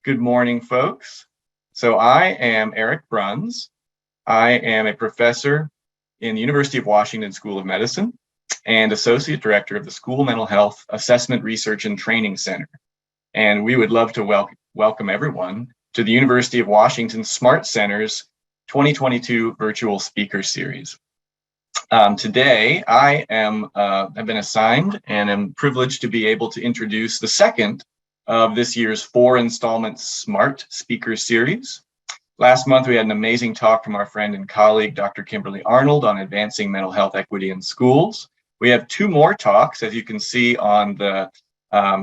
Good morning, folks. So I am Eric Bruns. I am a professor in the University of Washington School of Medicine and associate director of the School Mental Health Assessment Research and Training Center. And we would love to welcome everyone to the University of Washington Smart Center's 2022 Virtual Speaker Series. Today, I have been assigned and am privileged to be able to introduce the second of this year's 4-installment Smart Speaker Series. Last month, we had an amazing talk from our friend and colleague, Dr. Kimberly Arnold, on advancing mental health equity in schools. We have 2 more talks, as you can see on the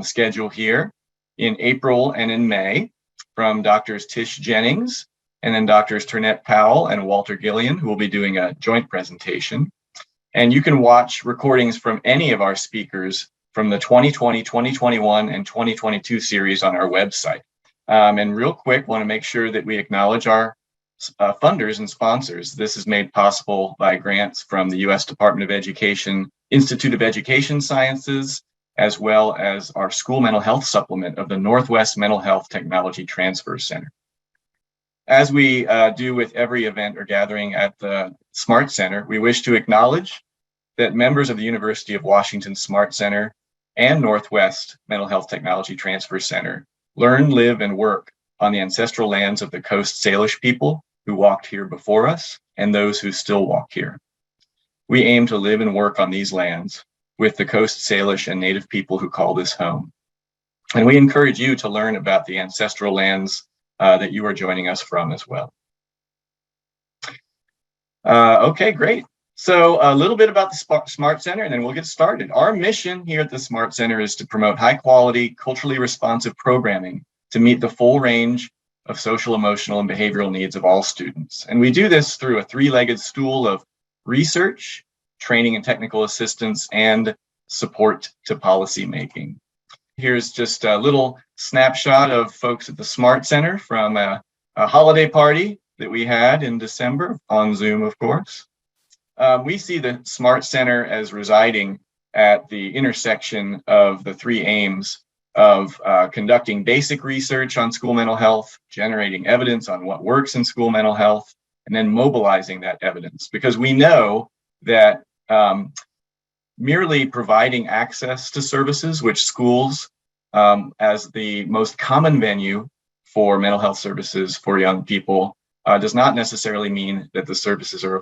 schedule here, in April and in May, from Drs. Tish Jennings and then Drs. Ternette Powell and Walter Gillian, who will be doing a joint presentation. And you can watch recordings from any of our speakers from the 2020, 2021, and 2022 series on our website. And real quick, want to make sure that we acknowledge our funders and sponsors. This is made possible by grants from the U.S. Department of Education, Institute of Education Sciences, as well as our school mental health supplement of the Northwest Mental Health Technology Transfer Center. As we do with every event or gathering at the Smart Center, we wish to acknowledge that members of the University of Washington Smart Center and Northwest Mental Health Technology Transfer Center learn, live, and work on the ancestral lands of the Coast Salish people who walked here before us and those who still walk here. We aim to live and work on these lands with the Coast Salish and Native people who call this home. And we encourage you to learn about the ancestral lands that you are joining us from as well. Okay, great. So a little bit about the Smart Center, and then we'll get started. Our mission here at the Smart Center is to promote high quality, culturally responsive programming to meet the full range of social, emotional, and behavioral needs of all students. And we do this through a 3-legged stool of research, training and technical assistance, and support to policy making. Here's just a little snapshot of folks at the Smart Center from a holiday party that we had in December on Zoom, of course. We see the Smart Center as residing at the intersection of the 3 aims of conducting basic research on school mental health, generating evidence on what works in school mental health, and then mobilizing that evidence. Because we know that merely providing access to services, which schools as the most common venue for mental health services for young people, does not necessarily mean that the services are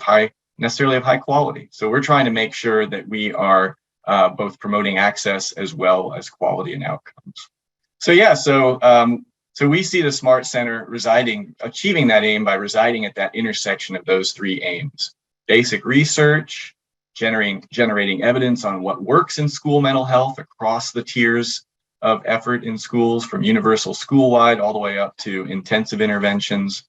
necessarily of high quality. So we're trying to make sure that we are both promoting access as well as quality and outcomes. So we see the Smart Center achieving that aim by residing at that intersection of those 3 aims: basic research, generating evidence on what works in school mental health across the tiers of effort in schools, from universal school-wide all the way up to intensive interventions,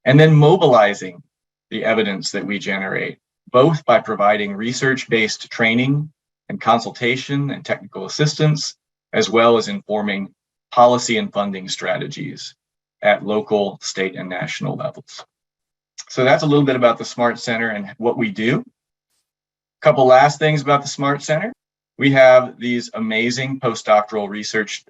and then mobilizing the evidence that we generate, both by providing research-based training and consultation and technical assistance, as well as informing policy and funding strategies at local, state, and national levels. So that's a little bit about the Smart Center and what we do. A couple last things about the Smart Center. We have these amazing postdoctoral research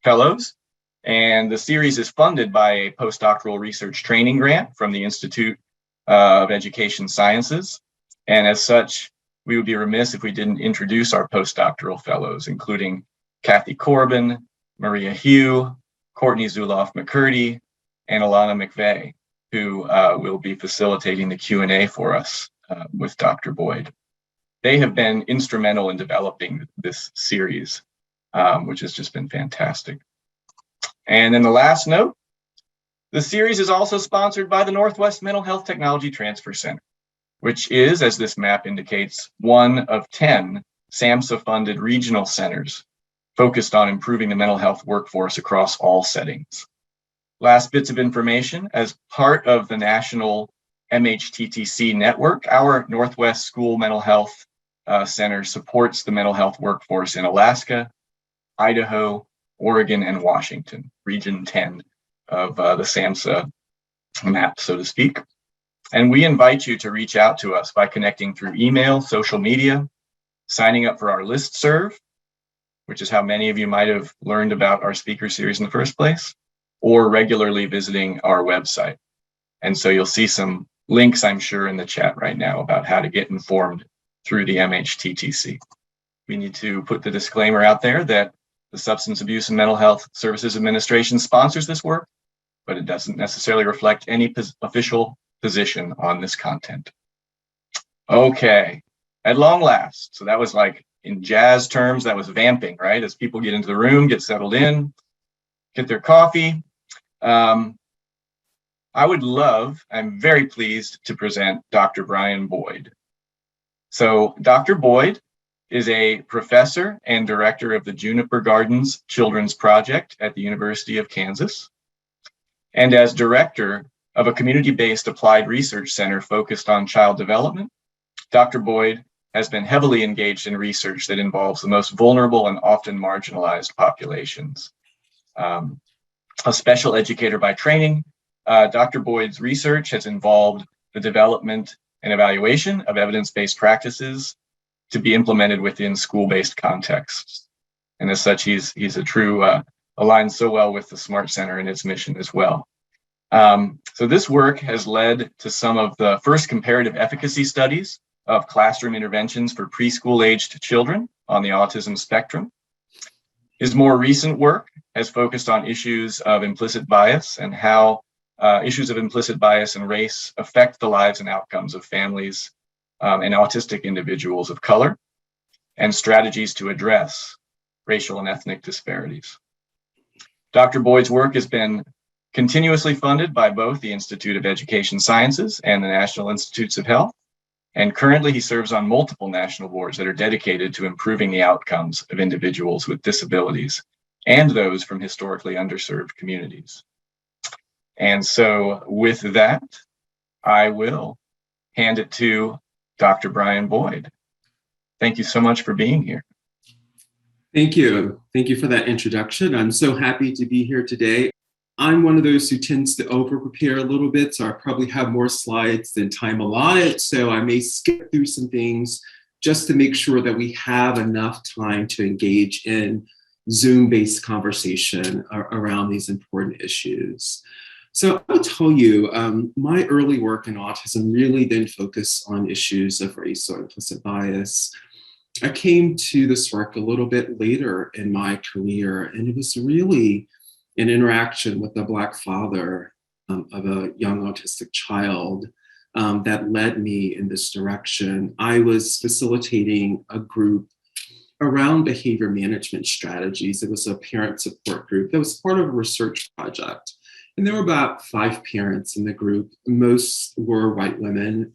fellows, and the series is funded by a postdoctoral research training grant from the Institute of Education Sciences. And as such, we would be remiss if we didn't introduce our postdoctoral fellows, including Kathy Corbin, Maria Hugh, Courtney Zuloff-McCurdy, and Alana McVeigh, who will be facilitating the Q&A for us with Dr. Boyd. They have been instrumental in developing this series, which has just been fantastic. And then the last note, the series is also sponsored by the Northwest Mental Health Technology Transfer Center, which is, as this map indicates, one of 10 SAMHSA-funded regional centers focused on improving the mental health workforce across all settings. Last bits of information: as part of the national MHTTC network, our Northwest School Mental Health Center supports the mental health workforce in Alaska, Idaho, Oregon, and Washington, Region 10 of the SAMHSA map, so to speak. And we invite you to reach out to us by connecting through email, social media, signing up for our listserv, which is how many of you might have learned about our speaker series in the first place, or regularly visiting our website. And so you'll see some links, I'm sure, in the chat right now about how to get informed through the MHTTC. We need to put the disclaimer out there that the Substance Abuse and Mental Health Services Administration sponsors this work, but it doesn't necessarily reflect any official position on this content. Okay, at long last. So that was like, in jazz terms, that was vamping, right? As people get into the room, get settled in, get their coffee. I'm very pleased to present Dr. Brian Boyd. So Dr. Boyd is a professor and director of the Juniper Gardens Children's Project at the University of Kansas, and as director of a community-based applied research center focused on child development. Dr. Boyd has been heavily engaged in research that involves the most vulnerable and often marginalized populations. A special educator by training, Dr. Boyd's research has involved the development and evaluation of evidence-based practices to be implemented within school-based contexts. And as such, he's a true, aligns so well with the SMART Center and its mission as well. So this work has led to some of the first comparative efficacy studies of classroom interventions for preschool-aged children on the autism spectrum. His more recent work has focused on issues of implicit bias and how issues of implicit bias and race affect the lives and outcomes of families and autistic individuals of color, and strategies to address racial and ethnic disparities. Dr. Boyd's work has been continuously funded by both the Institute of Education Sciences and the National Institutes of Health, and currently he serves on multiple national boards that are dedicated to improving the outcomes of individuals with disabilities and those from historically underserved communities. And so with that, I will hand it to Dr. Brian Boyd. Thank you so much for being here. Thank you. Thank you for that introduction. I'm so happy to be here today. I'm one of those who tends to over-prepare a little bit, so I probably have more slides than time allotted, so I may skip through some things just to make sure that we have enough time to engage in Zoom-based conversation around these important issues. So I'll tell you, my early work in autism really didn't focus on issues of race or implicit bias. I came to this work a little bit later in my career, and it was really an interaction with a Black father of a young autistic child that led me in this direction. I was facilitating a group around behavior management strategies. It was a parent support group that was part of a research project. And there were about 5 parents in the group. Most were white women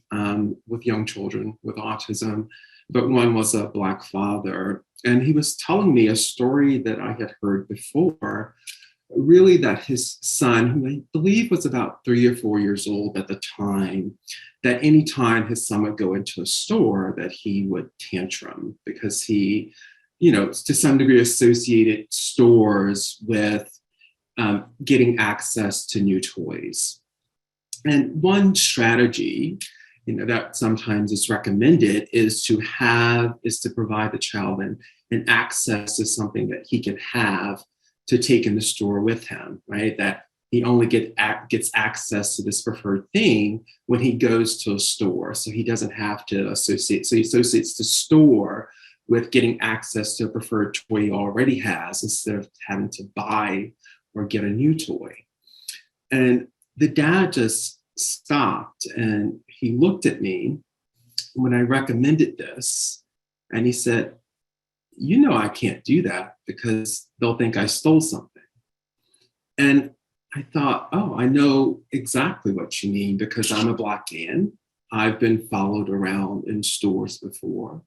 with young children with autism, but one was a Black father. And he was telling me a story that I had heard before, really that his son, who I believe was about 3 or 4 years old at the time, that anytime his son would go into a store that he would tantrum because he, to some degree associated stores with getting access to new toys. And one strategy, that sometimes is recommended is to provide the child an access to something that he can have to take in the store with him, right? That he only gets access to this preferred thing when he goes to a store. So he doesn't have to associate. So he associates the store with getting access to a preferred toy he already has instead of having to buy or get a new toy. And the dad just stopped and he looked at me when I recommended this and he said, I can't do that because they'll think I stole something. And I thought, I know exactly what you mean because I'm a Black man. I've been followed around in stores before.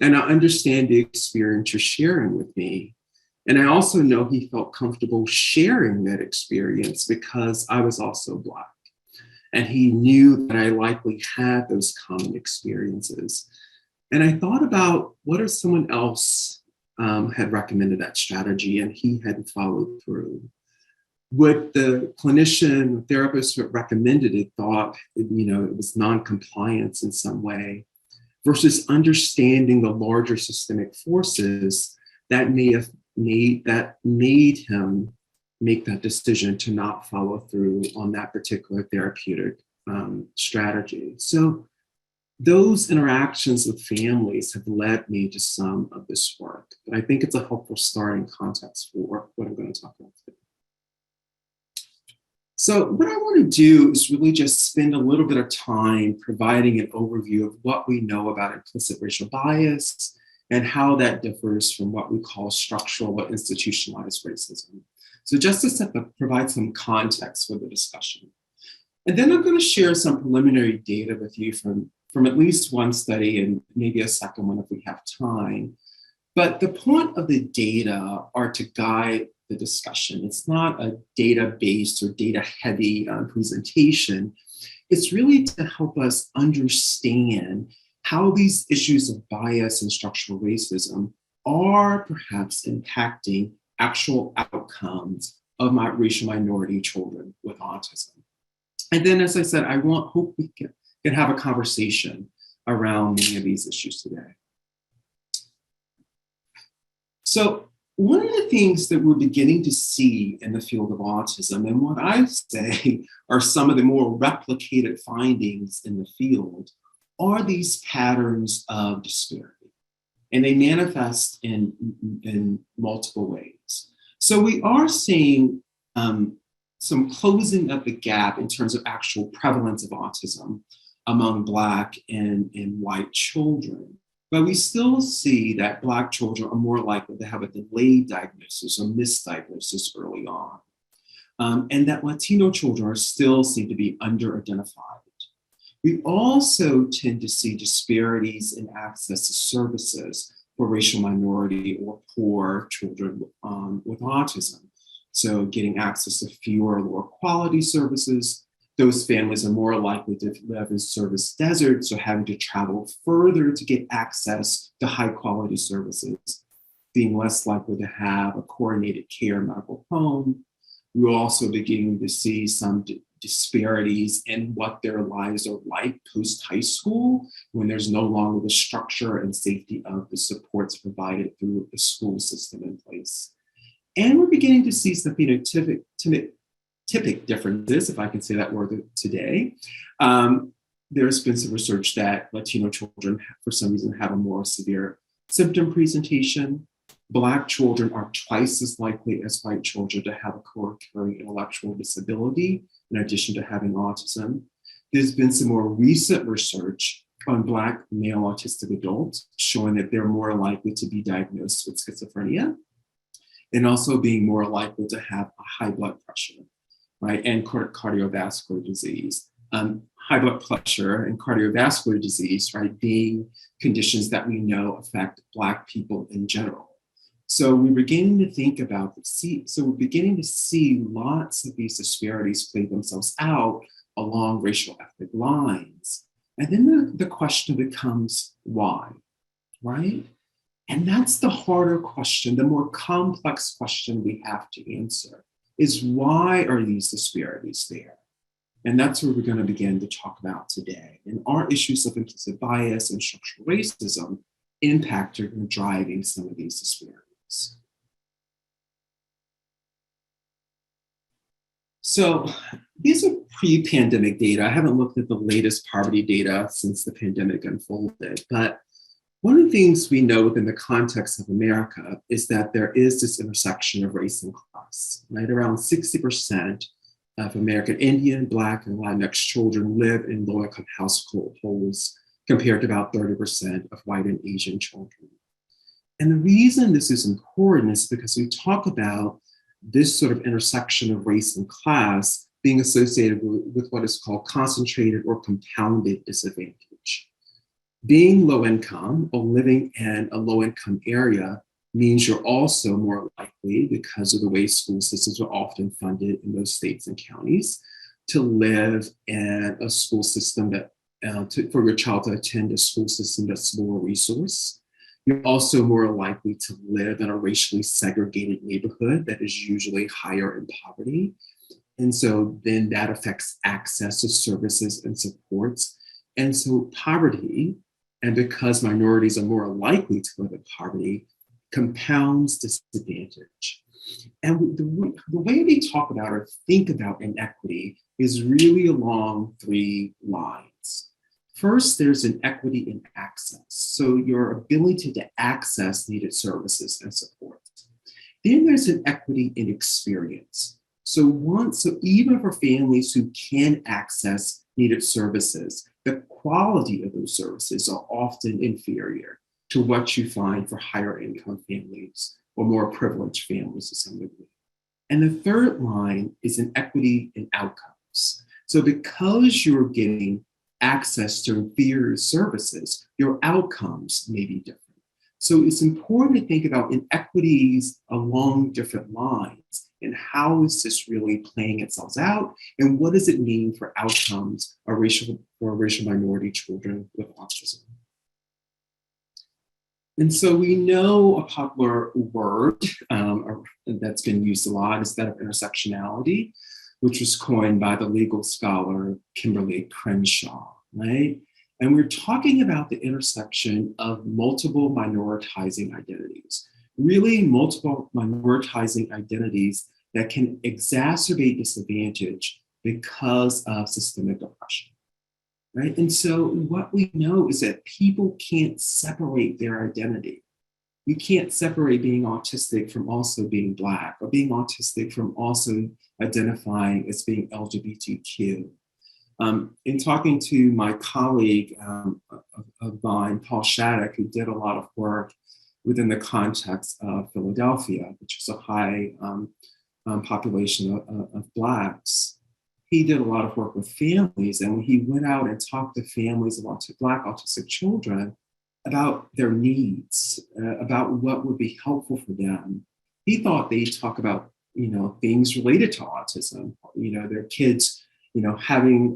And I understand the experience you're sharing with me. And I also know he felt comfortable sharing that experience because I was also Black. And he knew that I likely had those common experiences. And I thought about what if someone else had recommended that strategy and he hadn't followed through? Would the clinician, therapist who recommended it thought, it was non-compliance in some way versus understanding the larger systemic forces that made him make that decision to not follow through on that particular therapeutic strategy. So those interactions with families have led me to some of this work. But I think it's a helpful starting context for what I'm going to talk about today. So what I want to do is really just spend a little bit of time providing an overview of what we know about implicit racial bias and how that differs from what we call structural or institutionalized racism. So just to provide some context for the discussion. And then I'm going to share some preliminary data with you from at least one study and maybe a second one if we have time. But the point of the data are to guide the discussion. It's not a data-based or data-heavy presentation. It's really to help us understand how these issues of bias and structural racism are perhaps impacting actual outcomes of my racial minority children with autism. And then, as I said, hope we can have a conversation around many of these issues today. So one of the things that we're beginning to see in the field of autism, and what I say are some of the more replicated findings in the field, are these patterns of disparity. And they manifest in multiple ways. So we are seeing some closing of the gap in terms of actual prevalence of autism among Black and white children. But we still see that Black children are more likely to have a delayed diagnosis or misdiagnosis early on. And that Latino children are still seem to be underidentified. We also tend to see disparities in access to services for racial minority or poor children with autism. So getting access to fewer lower quality services. Those families are more likely to live in service deserts or having to travel further to get access to high quality services, being less likely to have a coordinated care medical home. We're also beginning to see some disparities in what their lives are like post high school, when there's no longer the structure and safety of the supports provided through the school system in place. And we're beginning to see some phenotypic differences, if I can say that word today. There's been some research that Latino children, for some reason, have a more severe symptom presentation. Black children are twice as likely as white children to have a co-occurring intellectual disability, in addition to having autism. There's been some more recent research on Black male autistic adults showing that they're more likely to be diagnosed with schizophrenia and also being more likely to have a high blood pressure, right, and cardiovascular disease. High blood pressure and cardiovascular disease, right, being conditions that we know affect Black people in general. So we're beginning to think about we're beginning to see lots of these disparities play themselves out along racial ethnic lines. And then the question becomes why, right? And that's the harder question, the more complex question we have to answer is why are these disparities there? And that's where we're going to begin to talk about today. And are issues of implicit bias and structural racism impacting and driving some of these disparities? So these are pre-pandemic data. I haven't looked at the latest poverty data since the pandemic unfolded, but one of the things we know within the context of America is that there is this intersection of race and class, right? Around 60% of American Indian, Black, and Latinx children live in low-income households compared to about 30% of white and Asian children. And the reason this is important is because we talk about this sort of intersection of race and class being associated with what is called concentrated or compounded disadvantage. Being low income or living in a low income area means you're also more likely, because of the way school systems are often funded in those states and counties, to live in a school system that, for your child to attend a school system that's lower resource. You're also more likely to live in a racially segregated neighborhood that is usually higher in poverty. And so then that affects access to services and supports. And so poverty, and because minorities are more likely to live in poverty, compounds disadvantage. And the way we talk about or think about inequity is really along three lines. First, there's an equity in access, so your ability to access needed services and support. Then there's an equity in experience. So even for families who can access needed services, the quality of those services are often inferior to what you find for higher income families or more privileged families to some degree. And the third line is an equity in outcomes. So because you're getting access to inferior services, your outcomes may be different. So it's important to think about inequities along different lines and how is this really playing itself out and what does it mean for outcomes for racial minority children with autism. And so we know a popular word that's been used a lot is that of intersectionality, which was coined by the legal scholar Kimberly Crenshaw, right? And we're talking about the intersection of multiple minoritizing identities, really multiple minoritizing identities that can exacerbate disadvantage because of systemic oppression. Right? And so what we know is that people can't separate their identity. You can't separate being autistic from also being Black or being autistic from also identifying as being LGBTQ. In talking to my colleague of mine, Paul Shattuck, who did a lot of work within the context of Philadelphia, which is a high population of Blacks, he did a lot of work with families, and when he went out and talked to families of Black autistic children about their needs, about what would be helpful for them, he thought they'd talk about, things related to autism, their kids, having,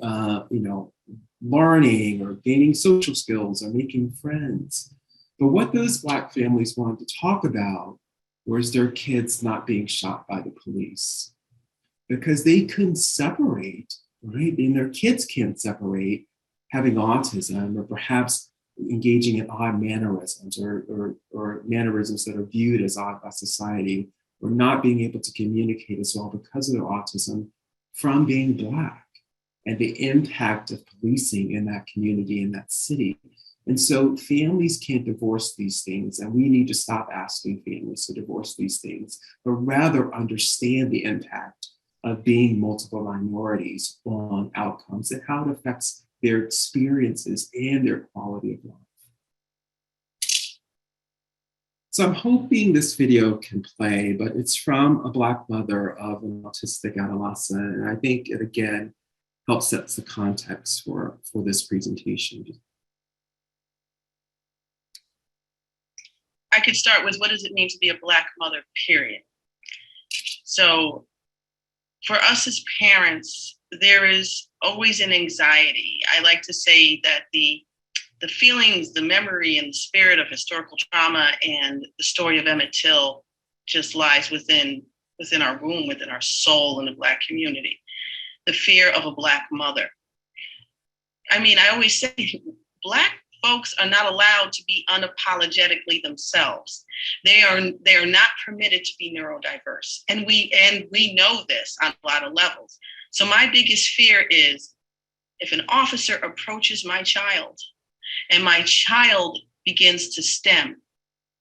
learning or gaining social skills or making friends. But what those Black families wanted to talk about was their kids not being shot by the police, because they couldn't separate, right? And their kids can't separate having autism or perhaps engaging in odd mannerisms or mannerisms that are viewed as odd by society, or not being able to communicate as well because of their autism from being Black and the impact of policing in that community, in that city. And so families can't divorce these things, and we need to stop asking families to divorce these things, but rather understand the impact of being multiple minorities on outcomes and how it affects their experiences and their quality of life. So I'm hoping this video can play, but it's from a Black mother of an autistic adolescent. And I think it again helps set the context for this presentation. I could start with, what does it mean to be a Black mother, period? So for us as parents, there is always an anxiety. I like to say that the feelings, the memory, and the spirit of historical trauma and the story of Emmett Till just lies within our womb, within our soul in the Black community. The fear of a Black mother. I mean, I always say Black folks are not allowed to be unapologetically themselves. They are not permitted to be neurodiverse. And we know this on a lot of levels. So my biggest fear is if an officer approaches my child and my child begins to stem,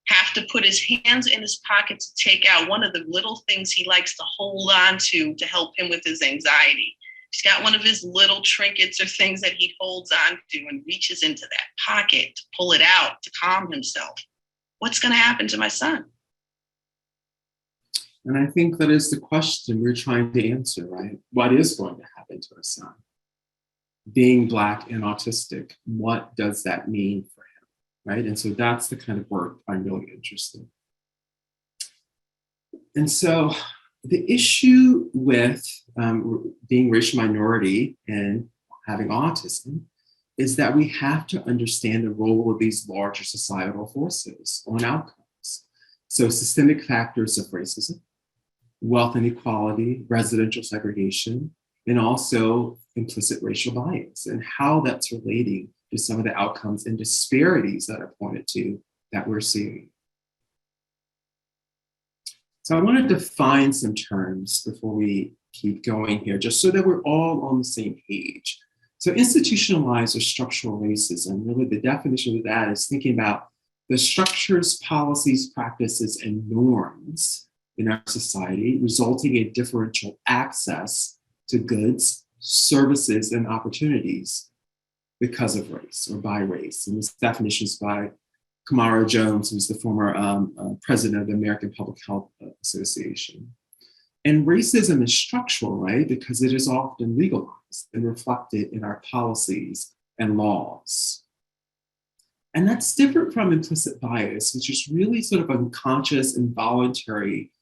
have to put his hands in his pocket to take out one of the little things he likes to hold on to help him with his anxiety. He's got one of his little trinkets or things that he holds on to and reaches into that pocket to pull it out to calm himself. What's going to happen to my son? And I think that is the question we're trying to answer, right? What is going to happen to our son? Being Black and autistic, what does that mean for him, right? And so that's the kind of work I'm really interested in. And so the issue with being racial minority and having autism is that we have to understand the role of these larger societal forces on outcomes. So systemic factors of racism, wealth inequality, residential segregation, and also implicit racial bias and how that's relating to some of the outcomes and disparities that are pointed to that we're seeing. So I want to define some terms before we keep going here, just so that we're all on the same page. So institutionalized or structural racism, really the definition of that is thinking about the structures, policies, practices, and norms in our society, resulting in differential access to goods, services, and opportunities because of race or by race. And this definition is by Kamara Jones, who's the former president of the American Public Health Association. And racism is structural, right? Because it is often legalized and reflected in our policies and laws. And that's different from implicit bias, which is really sort of unconscious, involuntary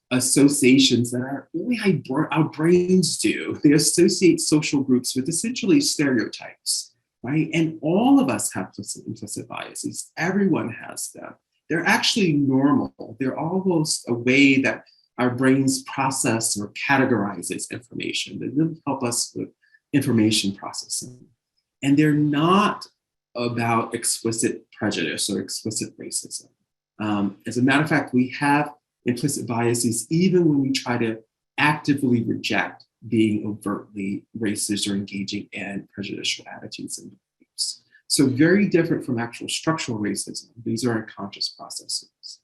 associations that are really how our brains do. They associate social groups with essentially stereotypes, right? And all of us have implicit biases. Everyone has them. They're actually normal. They're almost a way that our brains process or categorizes information. They really help us with information processing. And they're not about explicit prejudice or explicit racism. As a matter of fact, we have implicit biases even when we try to actively reject being overtly racist or engaging in prejudicial attitudes and beliefs. So very different from actual structural racism. These are unconscious processes.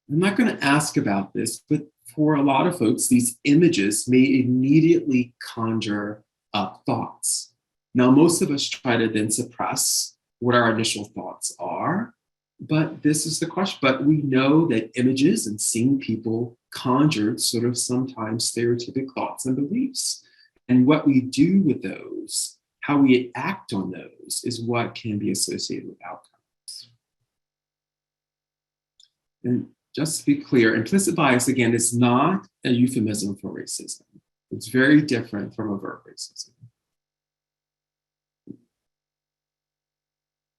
I'm not going to ask about this, but for a lot of folks, these images may immediately conjure up thoughts. Now, most of us try to then suppress what our initial thoughts are, but this is the question. But we know that images and seeing people conjured sort of sometimes stereotypic thoughts and beliefs. And what we do with those, how we act on those, is what can be associated with outcomes. And just to be clear, implicit bias, again, is not a euphemism for racism. It's very different from overt racism.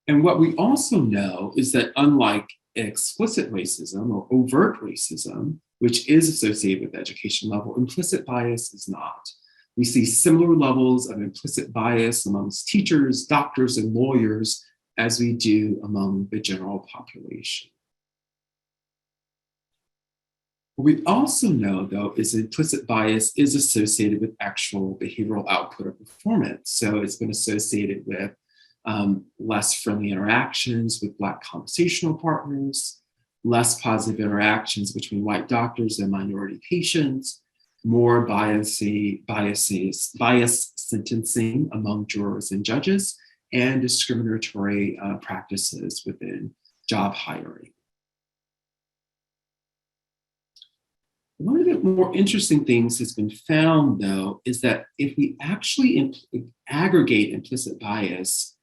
And what we also know is that unlike explicit racism or overt racism, which is associated with education level, implicit bias is not. We see similar levels of implicit bias amongst teachers, doctors, and lawyers as we do among the general population. What we also know, though, is implicit bias is associated with actual behavioral output or performance. So it's been associated with less friendly interactions with Black conversational partners, less positive interactions between white doctors and minority patients, more biased sentencing among jurors and judges, and discriminatory practices within job hiring. One of the more interesting things that's been found, though, is that if we actually aggregate implicit bias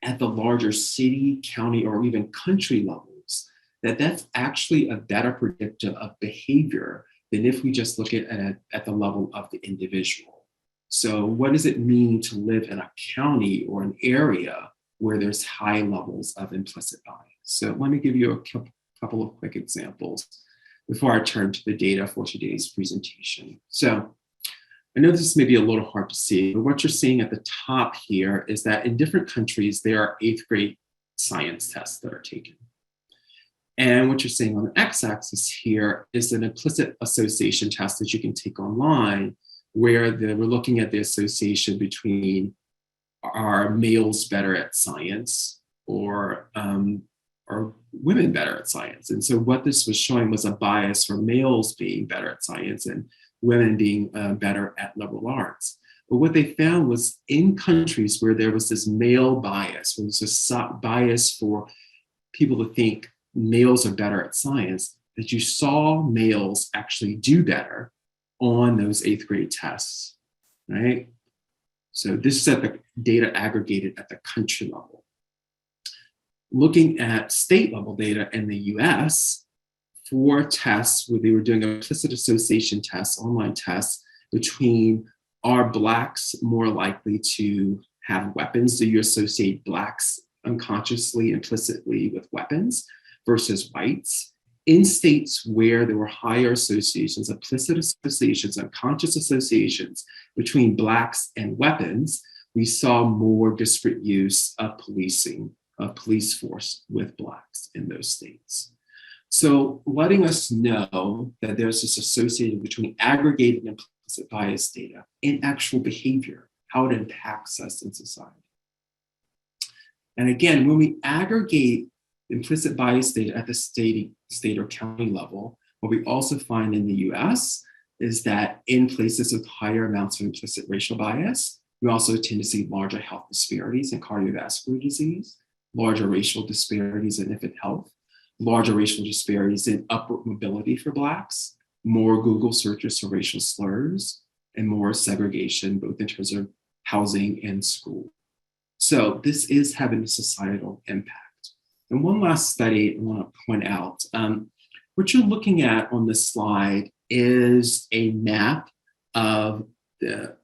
at the larger city, county, or even country levels, that's actually a better predictor of behavior than if we just look at the level of the individual. So what does it mean to live in a county or an area where there's high levels of implicit bias? So let me give you a couple of quick examples before I turn to the data for today's presentation. So I know this may be a little hard to see, but what you're seeing at the top here is that in different countries, there are 8th grade science tests that are taken. And what you're seeing on the x-axis here is an implicit association test that you can take online, where we're looking at the association between are males better at science or women better at science. And so what this was showing was a bias for males being better at science and women being better at liberal arts. But what they found was in countries where there was this male bias, where there's this bias for people to think males are better at science, that you saw males actually do better on those 8th grade tests, right? So this is at the data aggregated at the country level. Looking at state level data in the US, for tests where they were doing implicit association tests, online tests, between are Blacks more likely to have weapons? Do you associate Blacks unconsciously, implicitly with weapons versus whites? In states where there were higher associations, implicit associations, unconscious associations between Blacks and weapons, we saw more disparate use of policing, of police force with Blacks in those states. So letting us know that there's this association between aggregated and implicit bias data and actual behavior, how it impacts us in society. And again, when we aggregate implicit bias data at the state or county level, what we also find in the US is that in places with higher amounts of implicit racial bias, we also tend to see larger health disparities in cardiovascular disease, larger racial disparities in infant health, larger racial disparities in upward mobility for Blacks, more Google searches for racial slurs, and more segregation, both in terms of housing and school. So this is having a societal impact. And one last study I want to point out, what you're looking at on this slide is a map of the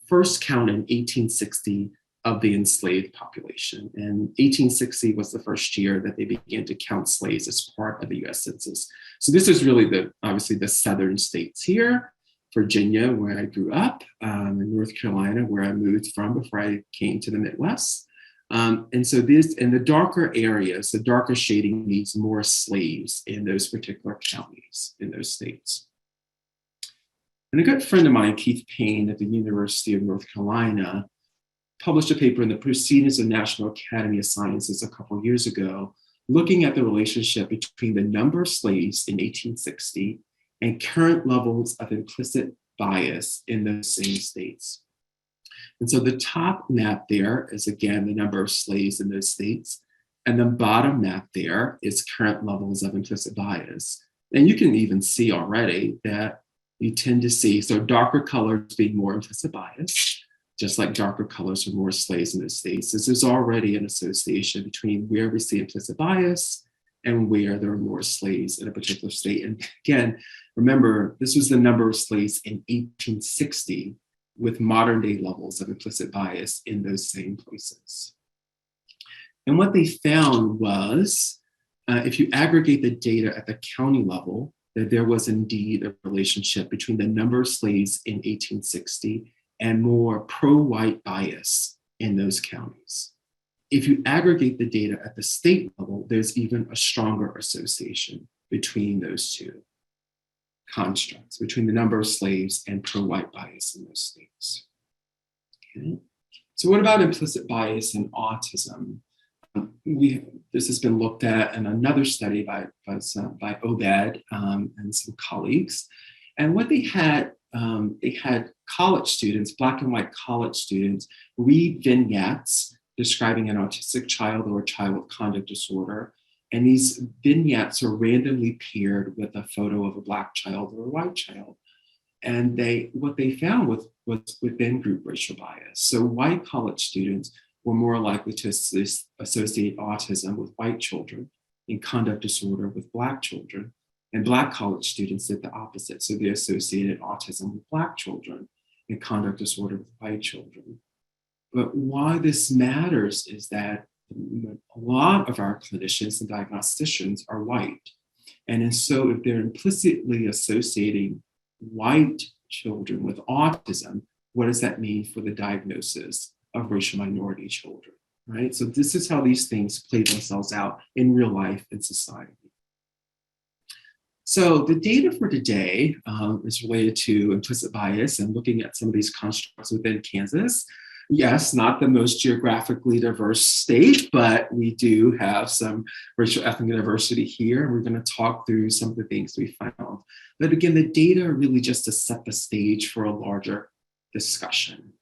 first count in 1860 of the enslaved population. And 1860 was the first year that they began to count slaves as part of the US Census. So this is really obviously the southern states here, Virginia, where I grew up, in North Carolina, where I moved from before I came to the Midwest. And so this, in the darker areas, the darker shading means more slaves in those particular counties in those states. And a good friend of mine, Keith Payne at the University of North Carolina, published a paper in the Proceedings of National Academy of Sciences a couple of years ago, looking at the relationship between the number of slaves in 1860 and current levels of implicit bias in those same states. And so the top map there is, again, the number of slaves in those states. And the bottom map there is current levels of implicit bias. And you can even see already that you tend to see, so darker colors being more implicit bias, just like darker colors are more slaves in those states. This is already an association between where we see implicit bias and where there are more slaves in a particular state. And again, remember, this was the number of slaves in 1860 with modern day levels of implicit bias in those same places. And what they found was, if you aggregate the data at the county level, that there was indeed a relationship between the number of slaves in 1860 and more pro-white bias in those counties. If you aggregate the data at the state level, there's even a stronger association between those two constructs, between the number of slaves and pro-white bias in those states. Okay. So what about implicit bias in autism? This has been looked at in another study by Obed and some colleagues. And what they had college students, Black and white college students, read vignettes describing an autistic child or a child with conduct disorder. And these vignettes are randomly paired with a photo of a Black child or a white child. And what they found was within group racial bias. So white college students were more likely to associate autism with white children and conduct disorder with Black children. And Black college students did the opposite. So they associated autism with Black children and conduct disorder with white children. But why this matters is that a lot of our clinicians and diagnosticians are white. And so if they're implicitly associating white children with autism, what does that mean for the diagnosis of racial minority children, right? So this is how these things play themselves out in real life in society. So the data for today is related to implicit bias and looking at some of these constructs within Kansas. Yes, not the most geographically diverse state, but we do have some racial ethnic diversity here. We're going to talk through some of the things we found. But again, the data are really just to set the stage for a larger discussion.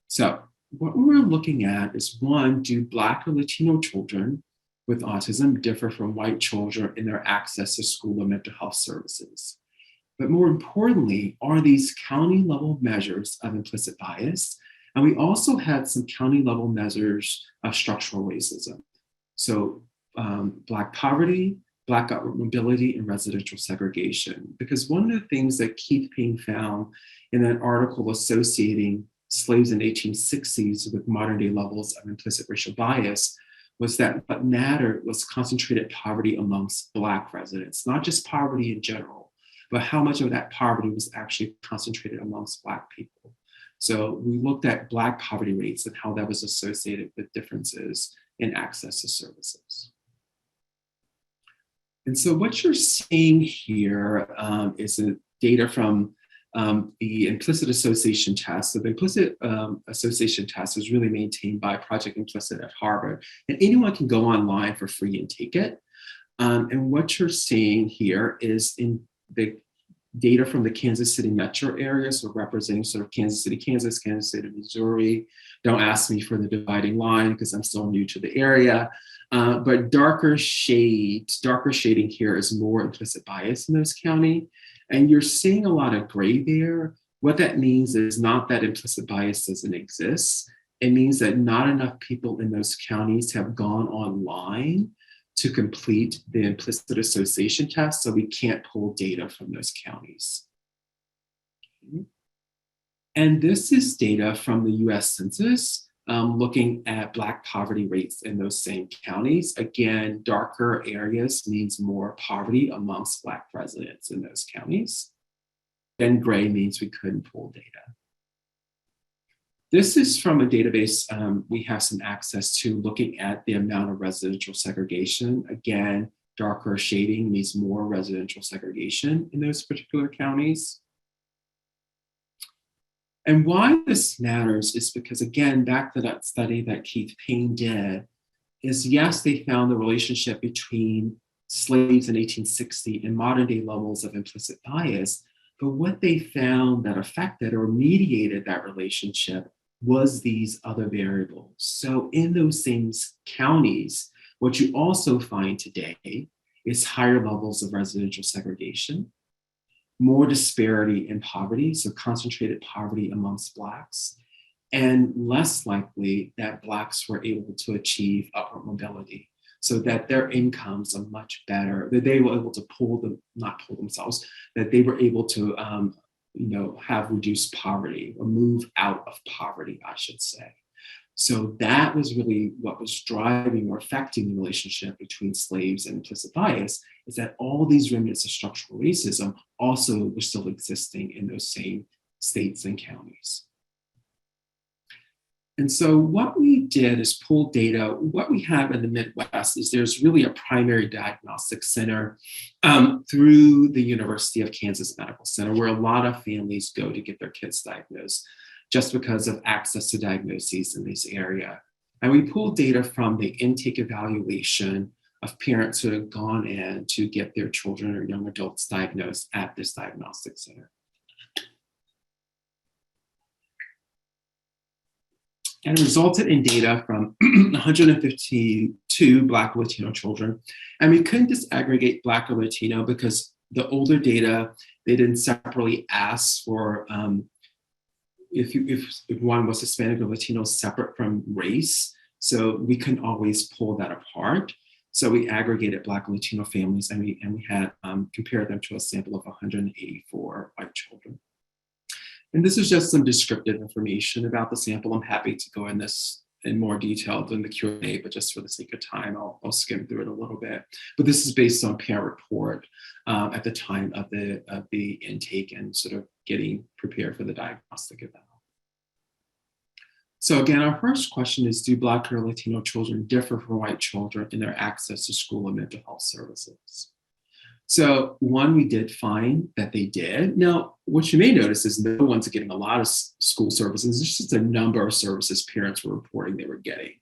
So what we're looking at is, one, do Black or Latino children with autism differ from white children in their access to school or mental health services? But more importantly, are these county level measures of implicit bias? And we also had some county level measures of structural racism. So Black poverty, Black upward mobility, and residential segregation. Because one of the things that Keith Payne found in an article associating slaves in the 1860s with modern day levels of implicit racial bias was that what mattered was concentrated poverty amongst Black residents, not just poverty in general, but how much of that poverty was actually concentrated amongst Black people. So we looked at Black poverty rates and how that was associated with differences in access to services. And so what you're seeing here is data from the implicit association test. So the implicit association test is really maintained by Project Implicit at Harvard, and anyone can go online for free and take it. And what you're seeing here is in the data from the Kansas City metro area, so representing sort of Kansas City, Kansas, Kansas City, Missouri. Don't ask me for the dividing line because I'm still new to the area. But darker shading here is more implicit bias in those counties. And you're seeing a lot of gray there. What that means is not that implicit bias doesn't exist. It means that not enough people in those counties have gone online to complete the implicit association test, so we can't pull data from those counties. Okay. And this is data from the US Census, looking at Black poverty rates in those same counties. Again, darker areas means more poverty amongst Black residents in those counties. And gray means we couldn't pull data. This is from a database we have some access to, looking at the amount of residential segregation. Again, darker shading means more residential segregation in those particular counties. And why this matters is because, again, back to that study that Keith Payne did, is yes, they found the relationship between slaves in 1860 and modern day levels of implicit bias, but what they found that affected or mediated that relationship was these other variables. So in those same counties, what you also find today is higher levels of residential segregation, more disparity in poverty, so concentrated poverty amongst Blacks, and less likely that Blacks were able to achieve upward mobility, so that their incomes are much better, that they were able to not pull themselves, that they were able to have reduced poverty or move out of poverty, I should say. So that was really what was driving or affecting the relationship between slaves and implicit bias, is that all these remnants of structural racism also were still existing in those same states and counties. And so what we did is pull data. What we have in the Midwest is there's really a primary diagnostic center through the University of Kansas Medical Center, where a lot of families go to get their kids diagnosed, just because of access to diagnoses in this area. And we pulled data from the intake evaluation of parents who have gone in to get their children or young adults diagnosed at this diagnostic center. And it resulted in data from 152 Black Latino children. And we couldn't disaggregate Black or Latino because the older data, they didn't separately ask for if one was Hispanic or Latino separate from race. So we couldn't always pull that apart. So we aggregated Black and Latino families, and we had compared them to a sample of 184 white children. And this is just some descriptive information about the sample. I'm happy to go in this in more detail than the Q&A, but just for the sake of time, I'll skim through it a little bit. But this is based on parent report at the time of the intake and sort of getting prepared for the diagnostic event. So again, our first question is, do Black or Latino children differ from white children in their access to school and mental health services? So one, we did find that they did. Now, what you may notice is no one's getting a lot of school services. It's just a number of services parents were reporting they were getting.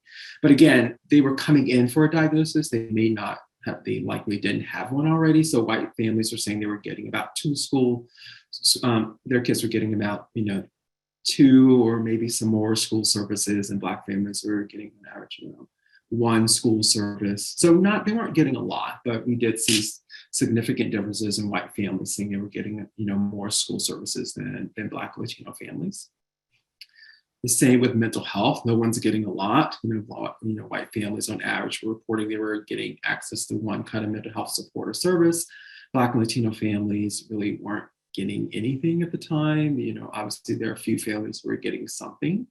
But again, they were coming in for a diagnosis. They may not have, they likely didn't have one already. So white families were saying they were getting about 2 school, their kids were getting about, 2 or maybe some more school services, and Black families were getting an average, 1 school service. So they weren't getting a lot, but we did see significant differences in white families saying they were getting, more school services than Black Latino families. The same with mental health. No one's getting a lot. White families on average were reporting they were getting access to 1 kind of mental health support or service. Black and Latino families really weren't getting anything at the time. Obviously there are a few families who were getting something,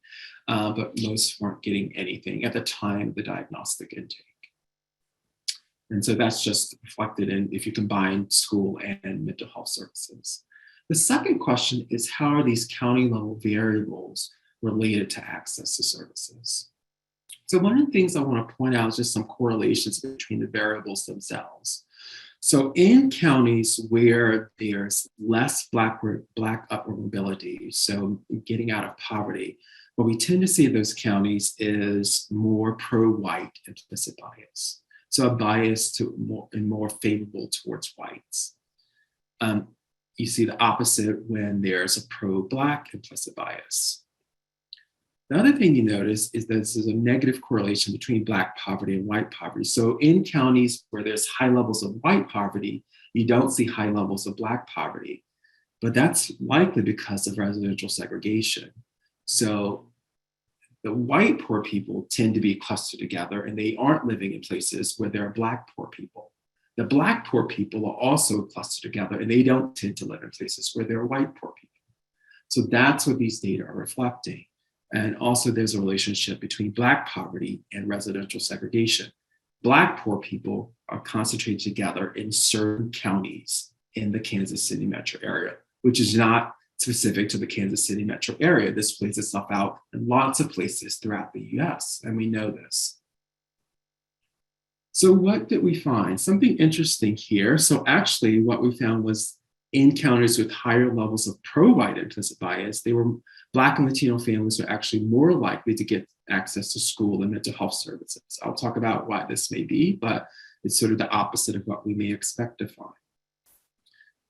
but most weren't getting anything at the time of the diagnostic intake. And so that's just reflected in if you combine school and mental health services. The second question is, how are these county level variables related to access to services? So one of the things I want to point out is just some correlations between the variables themselves. So in counties where there's less Black upward mobility, so getting out of poverty, what we tend to see in those counties is more pro-white implicit bias. So a bias to more favorable towards whites. You see the opposite when there's a pro-Black implicit bias. The other thing you notice is that there's a negative correlation between Black poverty and white poverty. So in counties where there's high levels of white poverty, you don't see high levels of Black poverty, but that's likely because of residential segregation. So the white poor people tend to be clustered together and they aren't living in places where there are Black poor people. The Black poor people are also clustered together and they don't tend to live in places where there are white poor people. So that's what these data are reflecting. And also there's a relationship between Black poverty and residential segregation. Black poor people are concentrated together in certain counties in the Kansas City metro area, which is not specific to the Kansas City metro area. This plays itself out in lots of places throughout the US, and we know this. So what did we find? Something interesting here. So actually what we found was in counties with higher levels of pro-white implicit bias, Black and Latino families were actually more likely to get access to school and mental health services. I'll talk about why this may be, but it's sort of the opposite of what we may expect to find.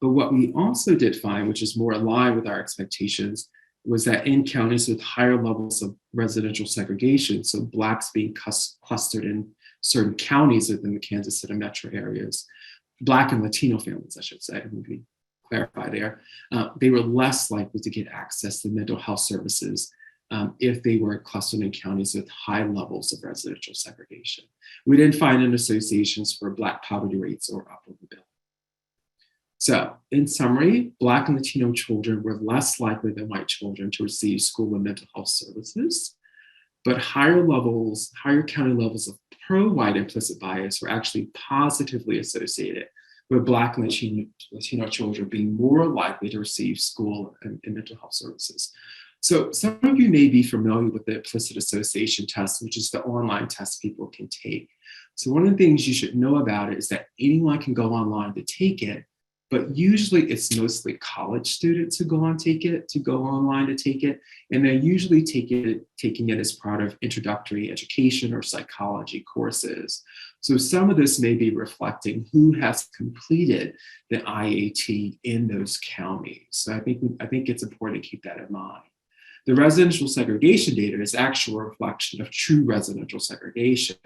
But what we also did find, which is more aligned with our expectations, was that in counties with higher levels of residential segregation, so Blacks being clustered in certain counties within the Kansas City metro areas, Black and Latino families, I should say, let me clarify there, they were less likely to get access to mental health services if they were clustered in counties with high levels of residential segregation. We didn't find any associations for Black poverty rates or upward mobility. So in summary, Black and Latino children were less likely than white children to receive school and mental health services, but higher county levels of pro-white implicit bias were actually positively associated with Black and Latino children being more likely to receive school and mental health services. So some of you may be familiar with the implicit association test, which is the online test people can take. So one of the things you should know about it is that anyone can go online to take it, but usually it's mostly college students who go online to take it, and they're usually taking it as part of introductory education or psychology courses. So some of this may be reflecting who has completed the IAT in those counties. So I think it's important to keep that in mind. The residential segregation data is actually a reflection of true residential segregation.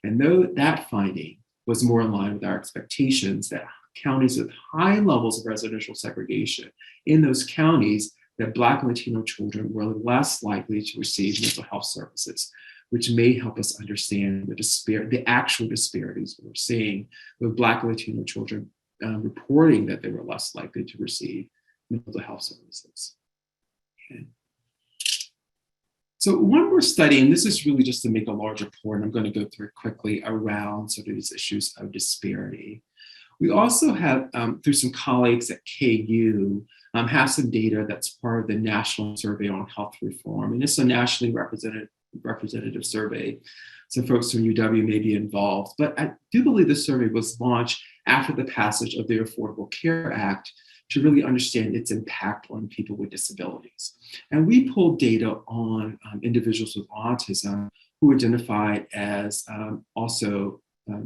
And though that finding was more in line with our expectations, that counties with high levels of residential segregation, in those counties, that Black and Latino children were less likely to receive mental health services, which may help us understand the actual disparities we're seeing with Black and Latino children reporting that they were less likely to receive mental health services. Okay. So one more study, and this is really just to make a larger point, I'm going to go through it quickly around sort of these issues of disparity. We also have, through some colleagues at KU, have some data that's part of the National Survey on Health Reform, and it's a nationally representative survey. Some folks from UW may be involved, but I do believe the survey was launched after the passage of the Affordable Care Act to really understand its impact on people with disabilities. And we pulled data on individuals with autism who identified as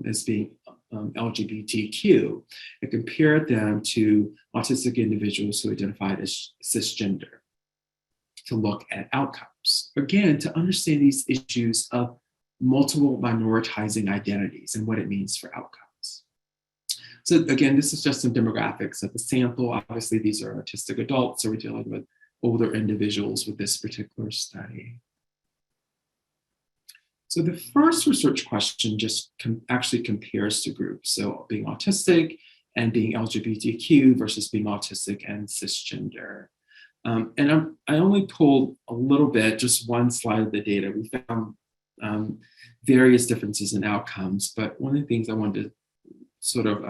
as being LGBTQ, and compared them to autistic individuals who identified as cisgender to look at outcomes. Again, to understand these issues of multiple minoritizing identities and what it means for outcomes. So again, this is just some demographics of the sample. Obviously, these are autistic adults, so we're dealing with older individuals with this particular study. So the first research question just actually compares two groups. So being autistic and being LGBTQ versus being autistic and cisgender. And I only pulled a little bit, just one slide of the data. We found various differences in outcomes, but one of the things I wanted to sort of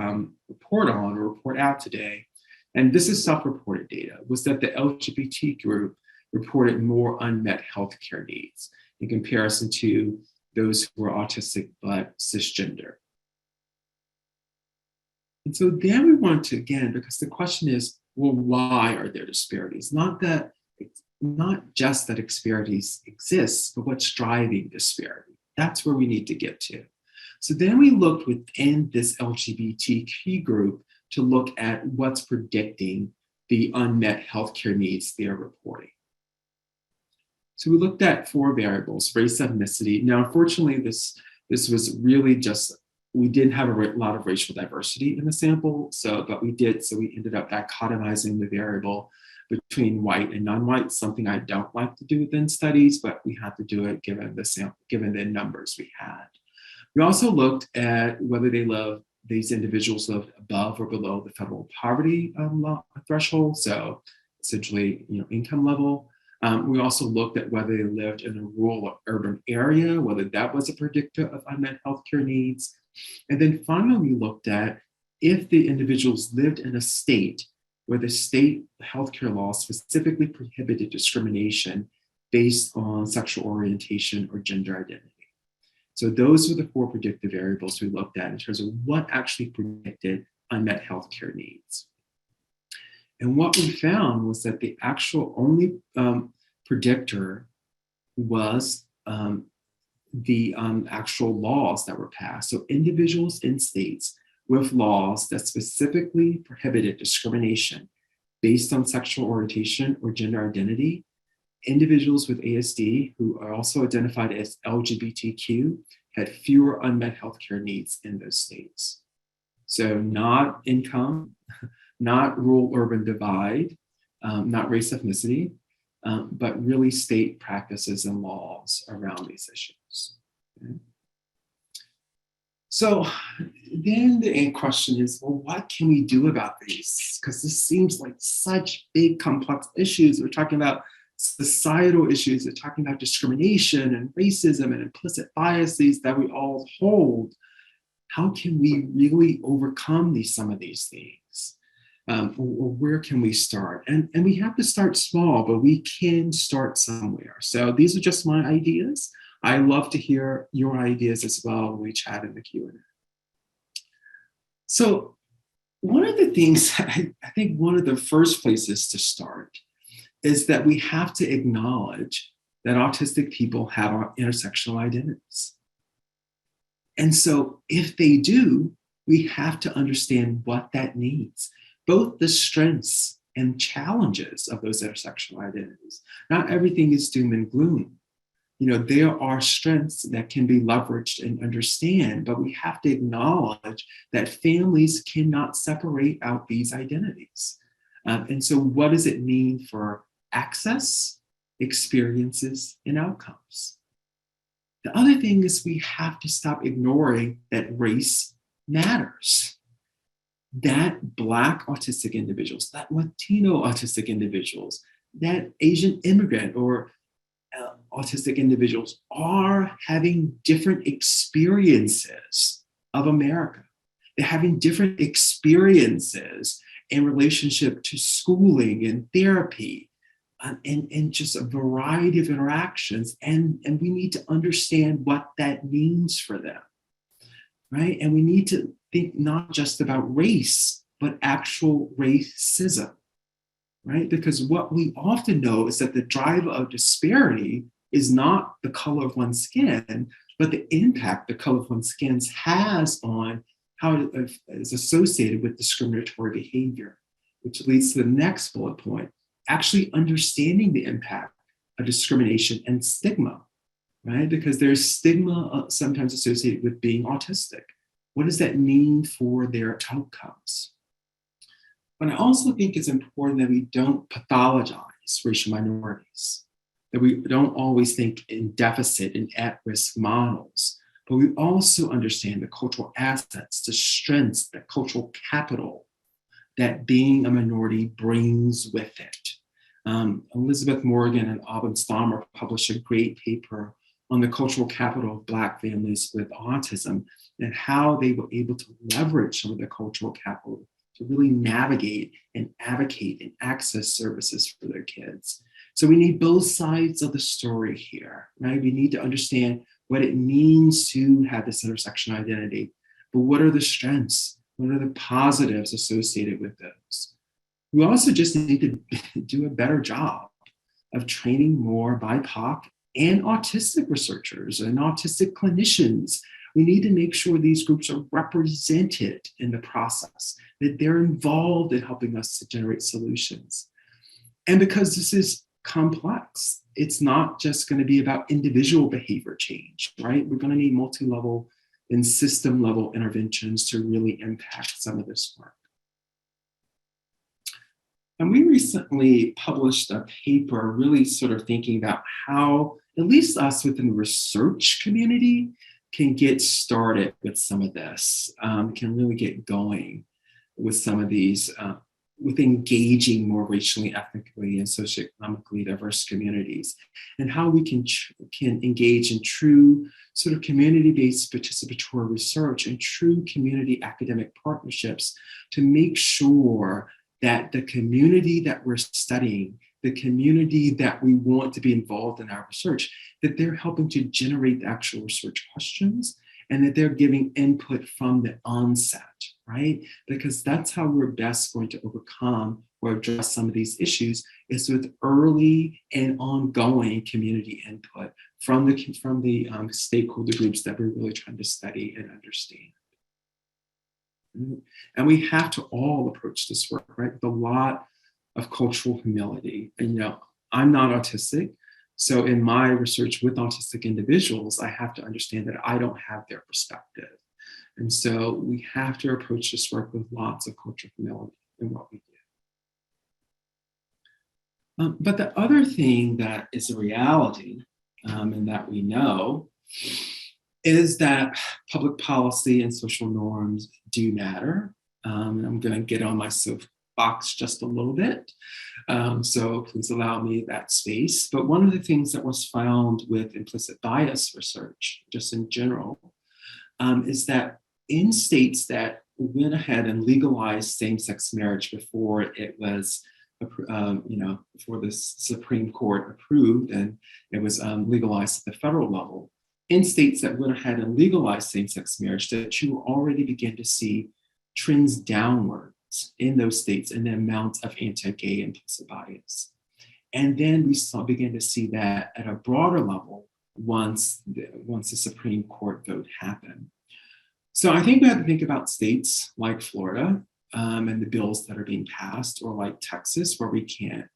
report out today, and this is self-reported data, was that the LGBT group reported more unmet healthcare needs in comparison to those who were autistic but cisgender. And so then we want to, again, because the question is, well, why are there disparities? Not just that disparities exist, but what's driving disparity. That's where we need to get to. So then we looked within this LGBTQ group to look at what's predicting the unmet healthcare needs they're reporting. So we looked at 4 variables: race, ethnicity. Now, unfortunately, this was really just, we didn't have a lot of racial diversity in the sample, but we ended up dichotomizing the variable between white and non-white, something I don't like to do within studies, but we had to do it given the numbers we had. We also looked at whether these individuals lived above or below the federal poverty threshold, so essentially, income level. We also looked at whether they lived in a rural or urban area, whether that was a predictor of unmet healthcare needs. And then finally, we looked at if the individuals lived in a state where the state healthcare law specifically prohibited discrimination based on sexual orientation or gender identity. So those were the 4 predictive variables we looked at in terms of what actually predicted unmet healthcare needs. And what we found was that the actual only predictor was the actual laws that were passed. So individuals in states with laws that specifically prohibited discrimination based on sexual orientation or gender identity, individuals with ASD who are also identified as LGBTQ had fewer unmet healthcare needs in those states. So not income, not rural-urban divide, not race ethnicity, but really state practices and laws around these issues. Okay. So then the question is, well, what can we do about these? Because this seems like such big, complex issues. We're talking about societal issues, we're talking about discrimination and racism and implicit biases that we all hold. How can we really overcome some of these things? Or where can we start? And we have to start small, but we can start somewhere. So these are just my ideas. I love to hear your ideas as well when we chat in the Q&A. So one of the things, I think one of the first places to start is that we have to acknowledge that autistic people have intersectional identities. And so if they do, we have to understand what that means, both the strengths and challenges of those intersectional identities. Not everything is doom and gloom. There are strengths that can be leveraged and understand, but we have to acknowledge that families cannot separate out these identities. And so what does it mean for access, experiences, and outcomes? The other thing is we have to stop ignoring that race matters. That Black autistic individuals, that Latino autistic individuals, that Asian immigrant or autistic individuals are having different experiences of America. They're having different experiences in relationship to schooling and therapy and just a variety of interactions. And we need to understand what that means for them, right? And we need to think not just about race, but actual racism, right? Because what we often know is that the driver of disparity is not the color of one's skin, but the impact the color of one's skin has on how it is associated with discriminatory behavior, which leads to the next bullet point, actually understanding the impact of discrimination and stigma, right? Because there's stigma sometimes associated with being autistic. What does that mean for their outcomes? But I also think it's important that we don't pathologize racial minorities, that we don't always think in deficit and at-risk models, but we also understand the cultural assets, the strengths, the cultural capital that being a minority brings with it. Elizabeth Morgan and Auburn Stammer published a great paper on the cultural capital of Black families with autism and how they were able to leverage some of the cultural capital to really navigate and advocate and access services for their kids. So we need both sides of the story here, right? We need to understand what it means to have this intersection identity, but what are the strengths? What are the positives associated with those? We also just need to do a better job of training more BIPOC and autistic researchers and autistic clinicians. We need to make sure these groups are represented in the process, that they're involved in helping us to generate solutions. And because this is complex, it's not just going to be about individual behavior change, right? We're going to need multi-level and system-level interventions to really impact some of this work. And we recently published a paper really sort of thinking about how, at least us within the research community, can get started with some of this, can really get going with some of these, with engaging more racially, ethnically, and socioeconomically diverse communities, and how we can engage in true sort of community-based participatory research and true community academic partnerships to make sure that the community that we're studying, the community that we want to be involved in our research, that they're helping to generate the actual research questions and that they're giving input from the onset, right? Because that's how we're best going to overcome or address some of these issues, is with early and ongoing community input from the stakeholder groups that we're really trying to study and understand. And we have to all approach this work, right, with a lot of cultural humility. And, I'm not autistic. So in my research with autistic individuals, I have to understand that I don't have their perspective. And so we have to approach this work with lots of cultural humility in what we do. But the other thing that is a reality, and that we know, is that public policy and social norms do matter. And I'm going to get on my soapbox just a little bit. So please allow me that space. But one of the things that was found with implicit bias research, just in general, is that in states that went ahead and legalized same-sex marriage before it was, before the Supreme Court approved and it was legalized at the federal level, in states that went ahead and legalized same-sex marriage, that you already begin to see trends downwards in those states in the amount of anti-gay implicit bias. And then we began to see that at a broader level once the Supreme Court vote happened. So I think we have to think about states like Florida and the bills that are being passed, or like Texas, where we can't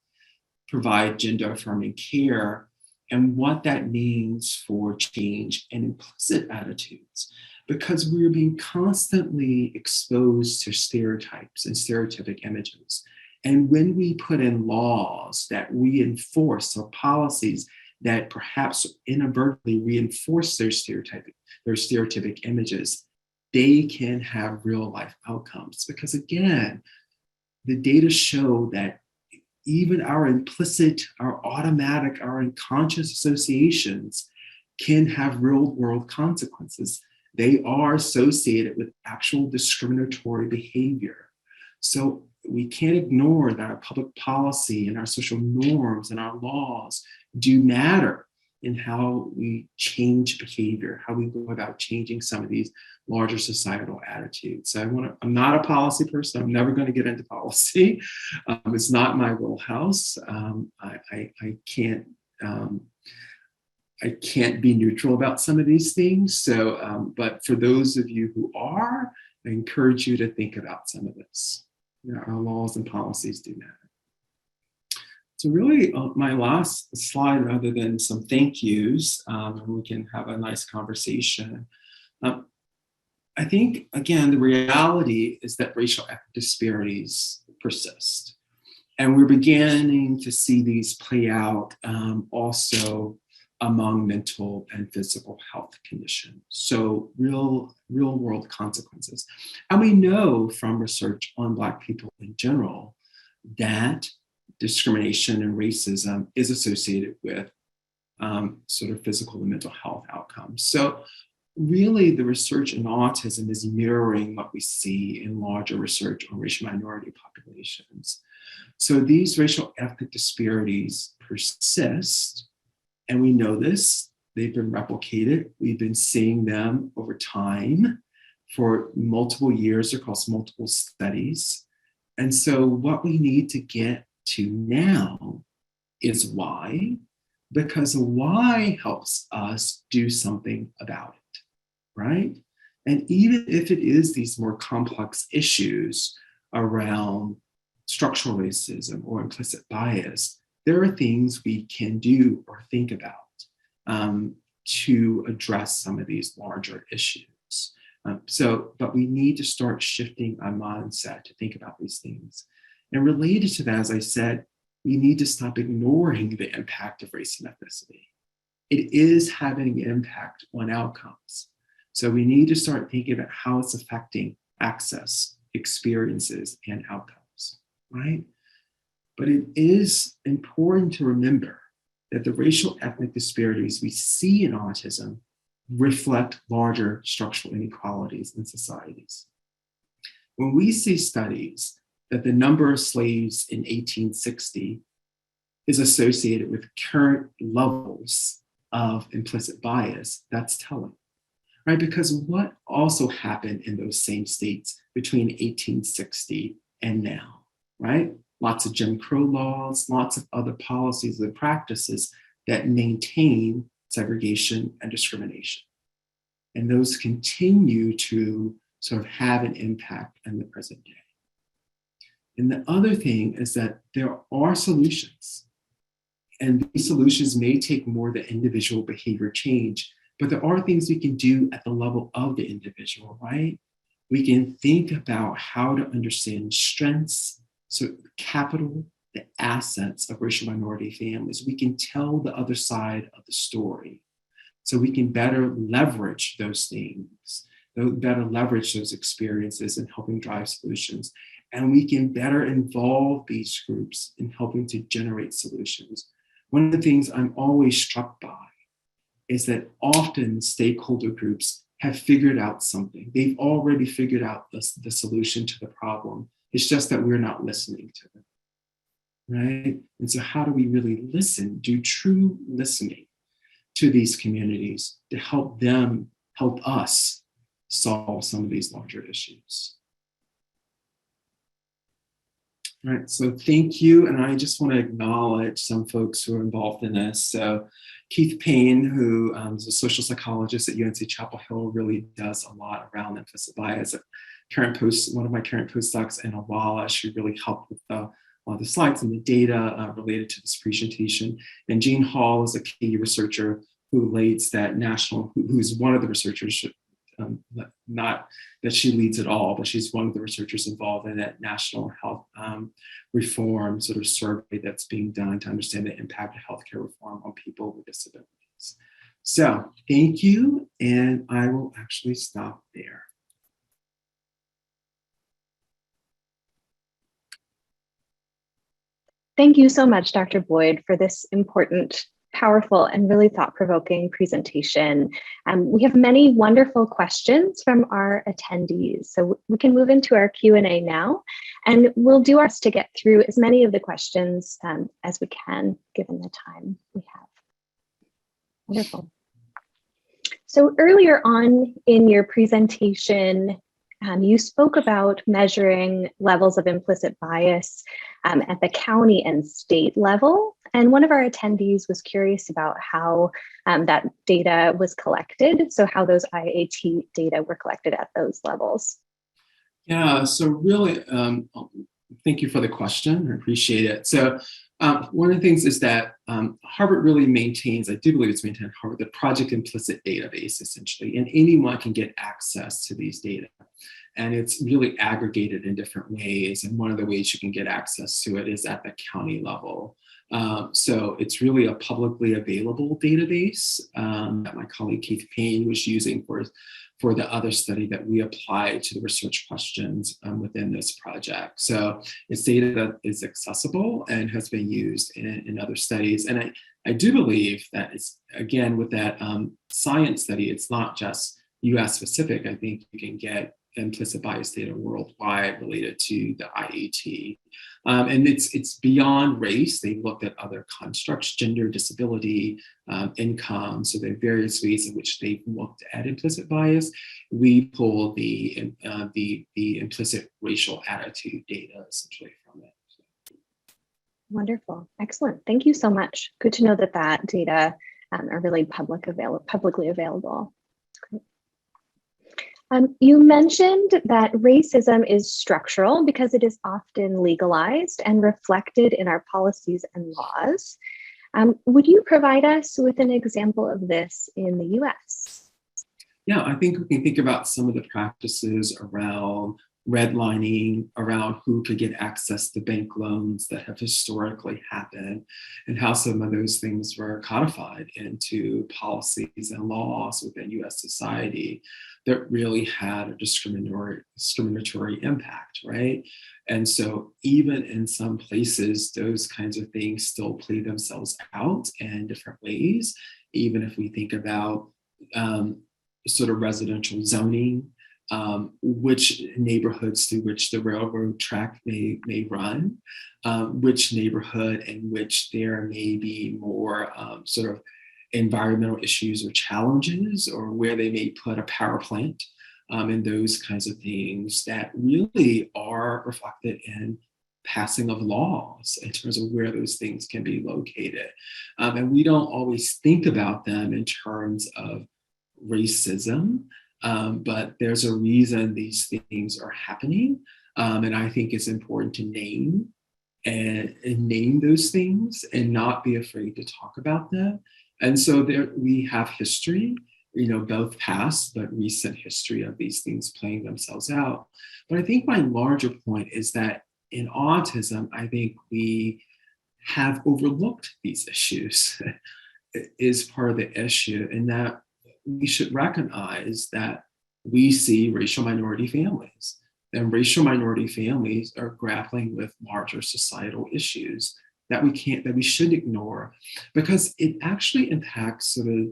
provide gender-affirming care, and what that means for change and implicit attitudes, because we're being constantly exposed to stereotypes and stereotypic images. And when we put in laws that reinforce, or policies that perhaps inadvertently reinforce those stereotypic images, they can have real life outcomes. Because again, the data show that even our implicit, our automatic, our unconscious associations can have real world consequences. They are associated with actual discriminatory behavior. So we can't ignore that our public policy and our social norms and our laws do matter in how we change behavior, how we go about changing some of these larger societal attitudes. So I'm not a policy person. I'm never going to get into policy. It's not my wheelhouse. I can't be neutral about some of these things. So, but for those of you who are, I encourage you to think about some of this. Our laws and policies do matter. So really, my last slide, rather than some thank yous, and we can have a nice conversation. I think, again, the reality is that racial ethnic disparities persist. And we're beginning to see these play out also among mental and physical health conditions. So real world consequences. And we know from research on Black people in general that discrimination and racism is associated with sort of physical and mental health outcomes. So really the research in autism is mirroring what we see in larger research on racial minority populations. So these racial ethnic disparities persist, and we know this. They've been replicated. We've been seeing them over time. for multiple years across multiple studies. And so what we need to get to now is why, because why helps us do something about it, right? And even if it is these more complex issues around structural racism or implicit bias, there are things we can do or think about to address some of these larger issues. But we need to start shifting our mindset to think about these things. And related to that, as I said, we need to stop ignoring the impact of race and ethnicity. It is having an impact on outcomes. So we need to start thinking about how it's affecting access, experiences, and outcomes, right? But it is important to remember that the racial ethnic disparities we see in autism reflect larger structural inequalities in societies. When we see studies that the number of slaves in 1860 is associated with current levels of implicit bias, that's telling, right? Because what also happened in those same states between 1860 and now, right? Lots of Jim Crow laws, lots of other policies and practices that maintain segregation and discrimination. And those continue to sort of have an impact in the present day. And the other thing is that there are solutions. And these solutions may take more than individual behavior change, but there are things we can do at the level of the individual, right? We can think about how to understand strengths, so capital, the assets of racial minority families. We can tell the other side of the story. So we can better leverage those things, better leverage those experiences in helping drive solutions. And we can better involve these groups in helping to generate solutions. One of the things I'm always struck by is that often stakeholder groups have figured out something. They've already figured out the solution to the problem. It's just that we're not listening to them, right? And so how do we really listen, do true listening to these communities to help them, help us solve some of these larger issues? All right, so thank you. And I just want to acknowledge some folks who are involved in this. So Keith Payne, who is a social psychologist at UNC Chapel Hill, really does a lot around implicit bias. One of my current postdocs, Anna Walla, she really helped with the slides and the data related to this presentation. And Jean Hall is a key researcher who leads that national, who's one of the researchers, not that she leads it all, but she's one of the researchers involved in that national health reform sort of survey that's being done to understand the impact of healthcare reform on people with disabilities. So thank you, and I will actually stop there. Thank you so much, Dr. Boyd, for this important, powerful, and really thought-provoking presentation. We have many wonderful questions from our attendees, so we can move into our Q&A now, and we'll do our best to get through as many of the questions as we can, given the time we have. Wonderful. So earlier on in your presentation, you spoke about measuring levels of implicit bias at the county and state level. And one of our attendees was curious about how that data was collected. So how those IAT data were collected at those levels. Yeah, so really, thank you for the question. I appreciate it. So one of the things is that Harvard really maintains, I do believe it's maintained Harvard, the project implicit database essentially, and anyone can get access to these data. And it's really aggregated in different ways. And one of the ways you can get access to it is at the county level. So it's really a publicly available database that my colleague Keith Payne was using for the other study that we applied to the research questions within this project. So it's data that is accessible and has been used in other studies. And I do believe that it's, again, with that science study, it's not just US specific. I think you can get implicit bias data worldwide related to the IAT. And it's beyond race. They looked at other constructs, gender, disability, income. So there are various ways in which they've looked at implicit bias. We pull the implicit racial attitude data essentially from it. Wonderful. Excellent. Thank you so much. Good to know that that data are really publicly available. Great. You mentioned that racism is structural because it is often legalized and reflected in our policies and laws. Would you provide us with an example of this in the US? Yeah, I think we can think about some of the practices around redlining, around who could get access to bank loans that have historically happened, and how some of those things were codified into policies and laws within US society that really had a discriminatory impact, right? And so even in some places, those kinds of things still play themselves out in different ways, even if we think about sort of residential zoning, which neighborhoods through which the railroad track may run, which neighborhood in which there may be more sort of environmental issues or challenges, or where they may put a power plant, and those kinds of things that really are reflected in passing of laws in terms of where those things can be located. And we don't always think about them in terms of racism, but there's a reason these things are happening. And I think it's important to name and name those things and not be afraid to talk about them. And so there we have history, both past but recent history of these things playing themselves out. But I think my larger point is that in autism, I think we have overlooked these issues is part of the issue, and that we should recognize that we see racial minority families, and racial minority families are grappling with larger societal issues that we should ignore, because it actually impacts sort of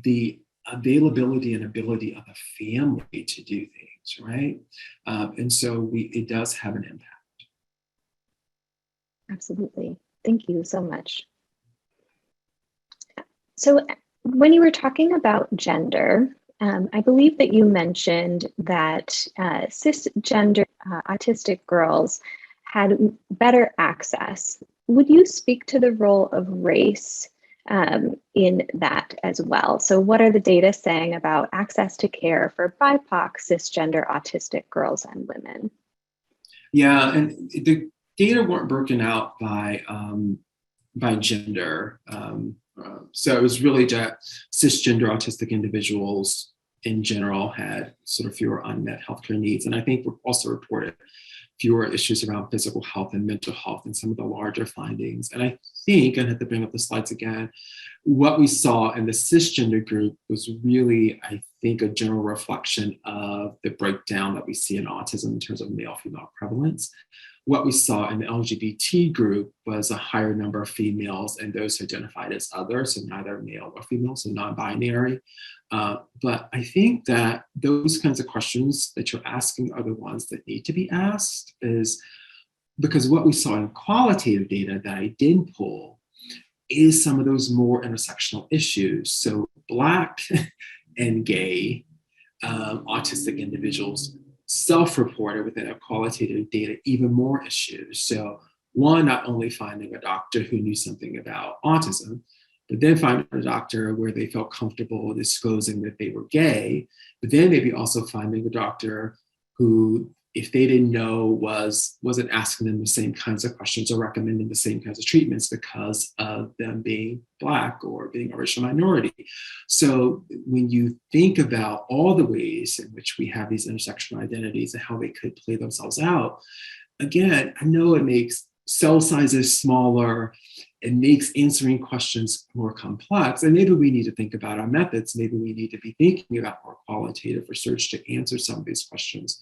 the availability and ability of a family to do things, right? And so it does have an impact. Absolutely. Thank you so much. So when you were talking about gender, I believe that you mentioned that cisgender autistic girls had better access. Would you speak to the role of race in that as well? So what are the data saying about access to care for BIPOC cisgender autistic girls and women? Yeah, and the data weren't broken out by gender. So it was really that cisgender autistic individuals in general had sort of fewer unmet healthcare needs. And I think we also reported fewer issues around physical health and mental health and some of the larger findings. And I think, I have to bring up the slides again, what we saw in the cisgender group was really, I think, a general reflection of the breakdown that we see in autism in terms of male-female prevalence. What we saw in the LGBT group was a higher number of females and those who identified as other, so neither male or female, so non-binary. But I think that those kinds of questions that you're asking are the ones that need to be asked, is because what we saw in qualitative data that I didn't pull is some of those more intersectional issues. So Black and gay autistic individuals self-reported within a qualitative data even more issues. So one, not only finding a doctor who knew something about autism, but then finding a doctor where they felt comfortable disclosing that they were gay, but then maybe also finding a doctor who, if they didn't know, wasn't asking them the same kinds of questions or recommending the same kinds of treatments because of them being Black or being a racial minority. So when you think about all the ways in which we have these intersectional identities and how they could play themselves out, again, I know it makes cell sizes smaller, it makes answering questions more complex, and maybe we need to think about our methods, maybe we need to be thinking about more qualitative research to answer some of these questions.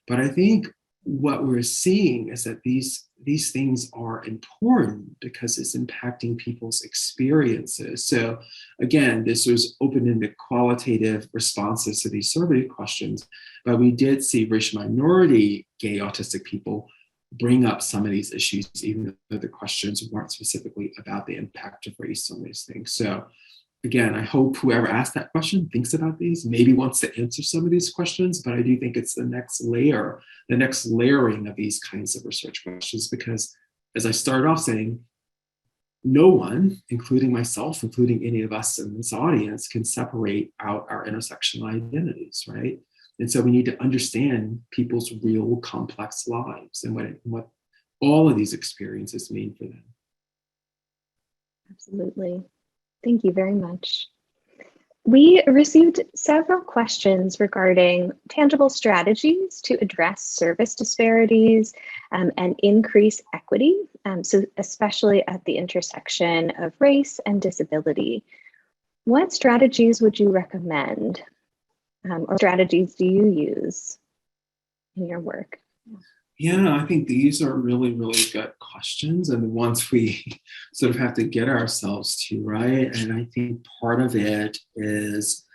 But I think what we're seeing is that these things are important because it's impacting people's experiences. So again, this was open-ended qualitative responses to these survey questions, but we did see racial minority gay autistic people bring up some of these issues, even though the questions weren't specifically about the impact of race on these things. So again, I hope whoever asked that question thinks about these, maybe wants to answer some of these questions, but I do think it's the next layer, the next layering of these kinds of research questions, because as I started off saying, no one, including myself, including any of us in this audience, can separate out our intersectional identities, right? And so we need to understand people's real complex lives and what all of these experiences mean for them. Absolutely. Thank you very much. We received several questions regarding tangible strategies to address service disparities and increase equity, so especially at the intersection of race and disability. What strategies would you recommend, or strategies do you use in your work? Yeah, I think these are really, really good questions, and the ones we sort of have to get ourselves to, right? And I think part of it is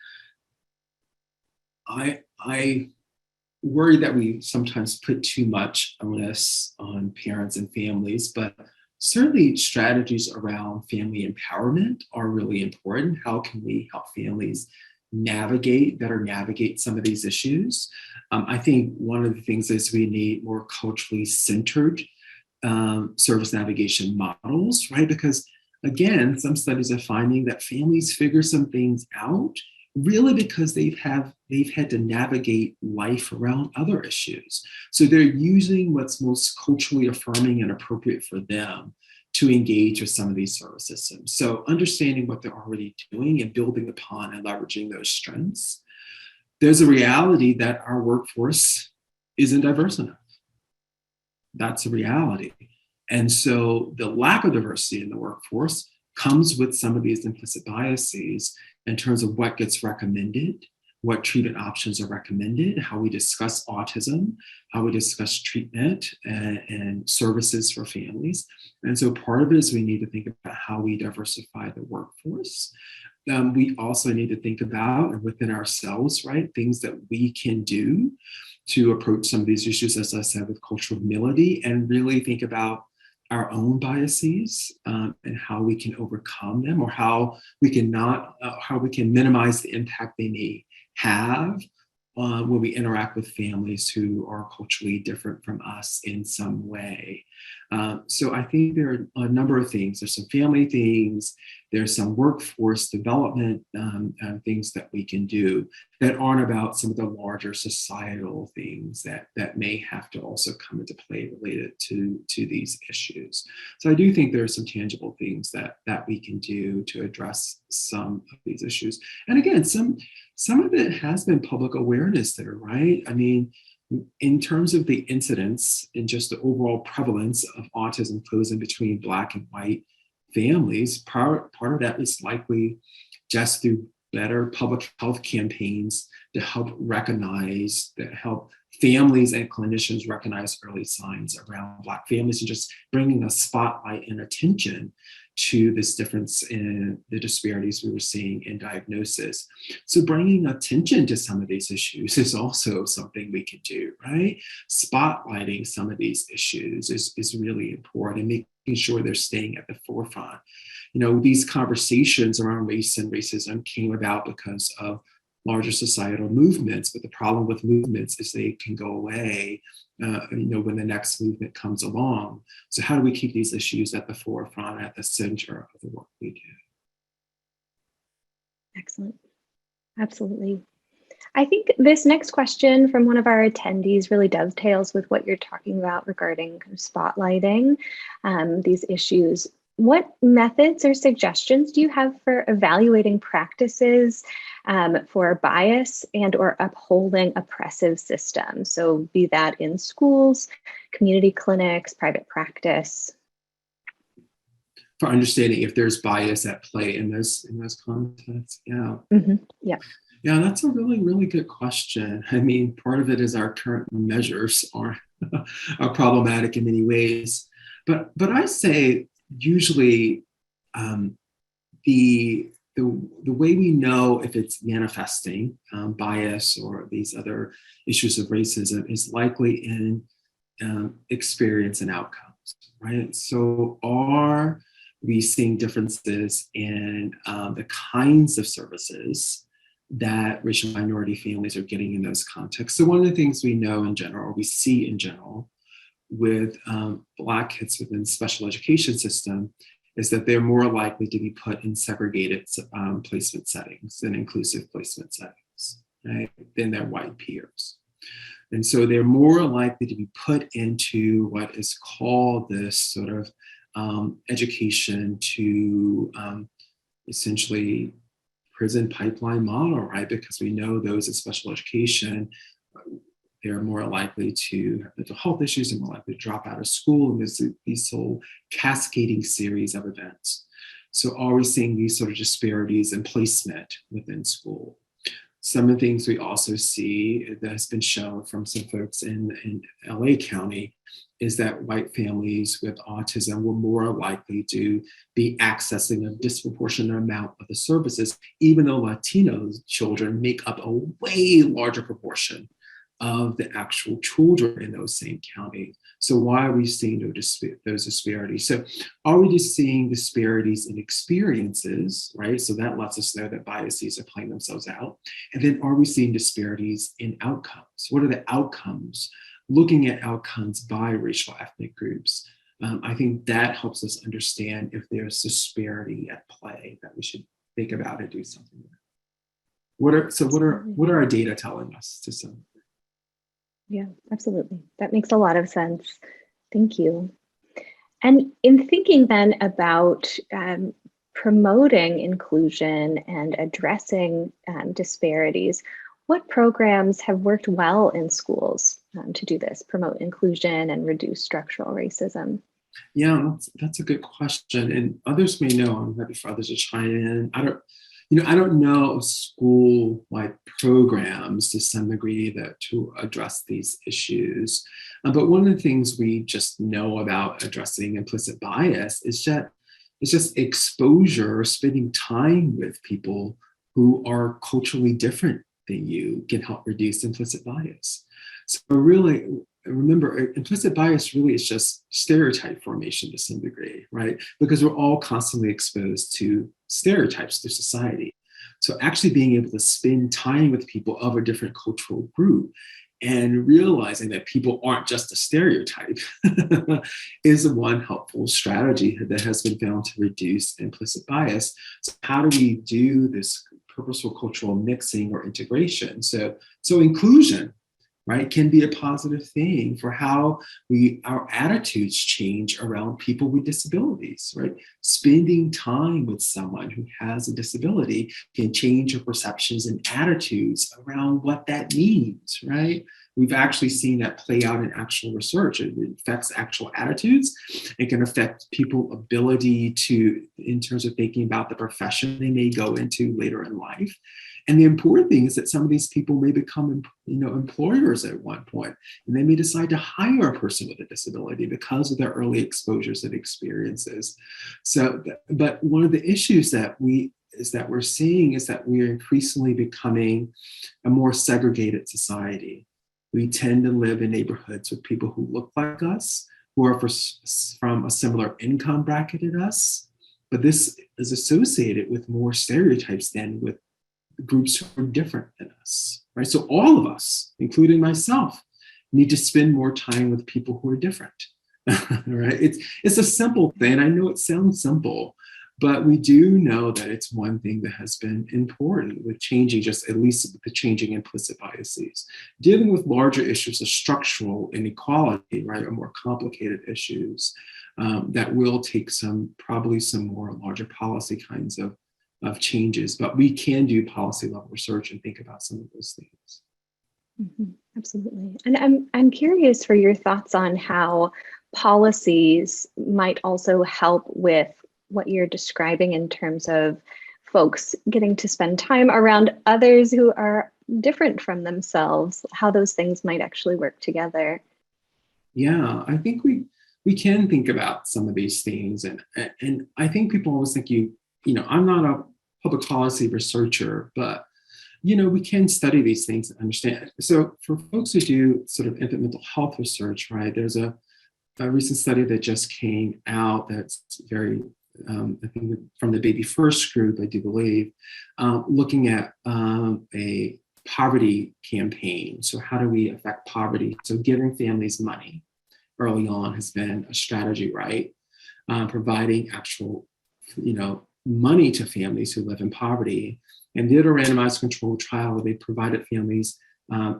I worry that we sometimes put too much onus on parents and families, but certainly strategies around family empowerment are really important. How can we help families better navigate some of these issues? I think one of the things is we need more culturally centered service navigation models, right? Because again, some studies are finding that families figure some things out really because they've had to navigate life around other issues. So they're using what's most culturally affirming and appropriate for them to engage with some of these service systems. So understanding what they're already doing and building upon and leveraging those strengths. There's a reality that our workforce isn't diverse enough. That's a reality. And so the lack of diversity in the workforce comes with some of these implicit biases in terms of what gets recommended, what treatment options are recommended, how we discuss autism, how we discuss treatment and services for families. And so part of it is we need to think about how we diversify the workforce. We also need to think about, and within ourselves, right, things that we can do to approach some of these issues, as I said, with cultural humility, and really think about our own biases and how we can overcome them, or how we can minimize the impact they may have when we interact with families who are culturally different from us in some way. So I think there are a number of things. There's some family things, there's some workforce development things that we can do that aren't about some of the larger societal things that may have to also come into play related to these issues. So I do think there are some tangible things that we can do to address some of these issues. And again, some of it has been public awareness there, right? I mean, in terms of the incidence and just the overall prevalence of autism flows in between Black and white families, part of that is likely just through better public health campaigns to help families and clinicians recognize early signs around Black families, and just bringing a spotlight and attention to this difference in the disparities we were seeing in diagnosis. So bringing attention to some of these issues is also something we can do, right? Spotlighting some of these issues is really important, and making sure they're staying at the forefront. You know, these conversations around race and racism came about because of larger societal movements, but the problem with movements is they can go away when the next movement comes along. So how do we keep these issues at the forefront, at the center of the work we do? Excellent. Absolutely. I think this next question from one of our attendees really dovetails with what you're talking about regarding kind of spotlighting these issues. What methods or suggestions do you have for evaluating practices for bias and or upholding oppressive systems? So be that in schools, community clinics, private practice. For understanding if there's bias at play in those contexts, yeah. Mm-hmm. Yeah. Yeah, that's a really, really good question. I mean, part of it is our current measures are problematic in many ways, but I say usually the way we know if it's manifesting bias or these other issues of racism is likely in experience and outcomes, right? So are we seeing differences in the kinds of services that racial minority families are getting in those contexts? So one of the things we know in general, or we see in general, with Black kids within the special education system is that they're more likely to be put in segregated placement settings and inclusive placement settings, right, than their white peers. And so they're more likely to be put into what is called this sort of education to essentially prison pipeline model, right? Because we know those in special education, they're more likely to have mental health issues and more likely to drop out of school. And there's these whole cascading series of events. So are we seeing these sort of disparities in placement within school? Some of the things we also see that has been shown from some folks in LA County is that white families with autism were more likely to be accessing a disproportionate amount of the services, even though Latino children make up a way larger proportion of the actual children in those same counties. So why are we seeing those disparities? So are we just seeing disparities in experiences, right? So that lets us know that biases are playing themselves out. And then are we seeing disparities in outcomes? What are the outcomes? Looking at outcomes by racial ethnic groups, I think that helps us understand if there's disparity at play that we should think about and do something with. What are our data telling us to some degree? Yeah, absolutely. That makes a lot of sense. Thank you. And in thinking then about promoting inclusion and addressing disparities, what programs have worked well in schools to do this, promote inclusion and reduce structural racism? Yeah, that's a good question. And others may know, I'm happy for others to chime in. I don't know of school-wide programs to some degree that to address these issues. But one of the things we just know about addressing implicit bias is that it's just exposure, spending time with people who are culturally different than you can help reduce implicit bias. So really, remember, implicit bias really is just stereotype formation to some degree, right? Because we're all constantly exposed to stereotypes through society. So actually being able to spend time with people of a different cultural group and realizing that people aren't just a stereotype is one helpful strategy that has been found to reduce implicit bias. So how do we do this purposeful cultural mixing or integration? So inclusion, right, can be a positive thing for how our attitudes change around people with disabilities, right? Spending time with someone who has a disability can change your perceptions and attitudes around what that means, right? We've actually seen that play out in actual research. It affects actual attitudes. It can affect people's ability in terms of thinking about the profession they may go into later in life. And the important thing is that some of these people may become, employers at one point, and they may decide to hire a person with a disability because of their early exposures and experiences. So, but one of the issues that we're seeing is that we are increasingly becoming a more segregated society. We tend to live in neighborhoods with people who look like us, who are from a similar income bracket as us, but this is associated with more stereotypes than with groups who are different than us, right? So all of us, including myself, need to spend more time with people who are different, right? It's a simple thing. I know it sounds simple, but we do know that it's one thing that has been important with changing, just at least with the changing implicit biases. Dealing with larger issues of structural inequality, right, or more complicated issues that will take probably some more larger policy kinds of changes, but we can do policy level research and think about some of those things. Mm-hmm, absolutely. And I'm curious for your thoughts on how policies might also help with what you're describing in terms of folks getting to spend time around others who are different from themselves, how those things might actually work together. Yeah, I think we can think about some of these things. And I think people always think I'm not a public policy researcher, but we can study these things and understand. So for folks who do sort of infant mental health research, right, there's a recent study that just came out that's very, I think from the Baby First group, I do believe, looking at a poverty campaign. So how do we affect poverty? So giving families money early on has been a strategy, right? Providing actual, money to families who live in poverty. And did a randomized controlled trial where they provided families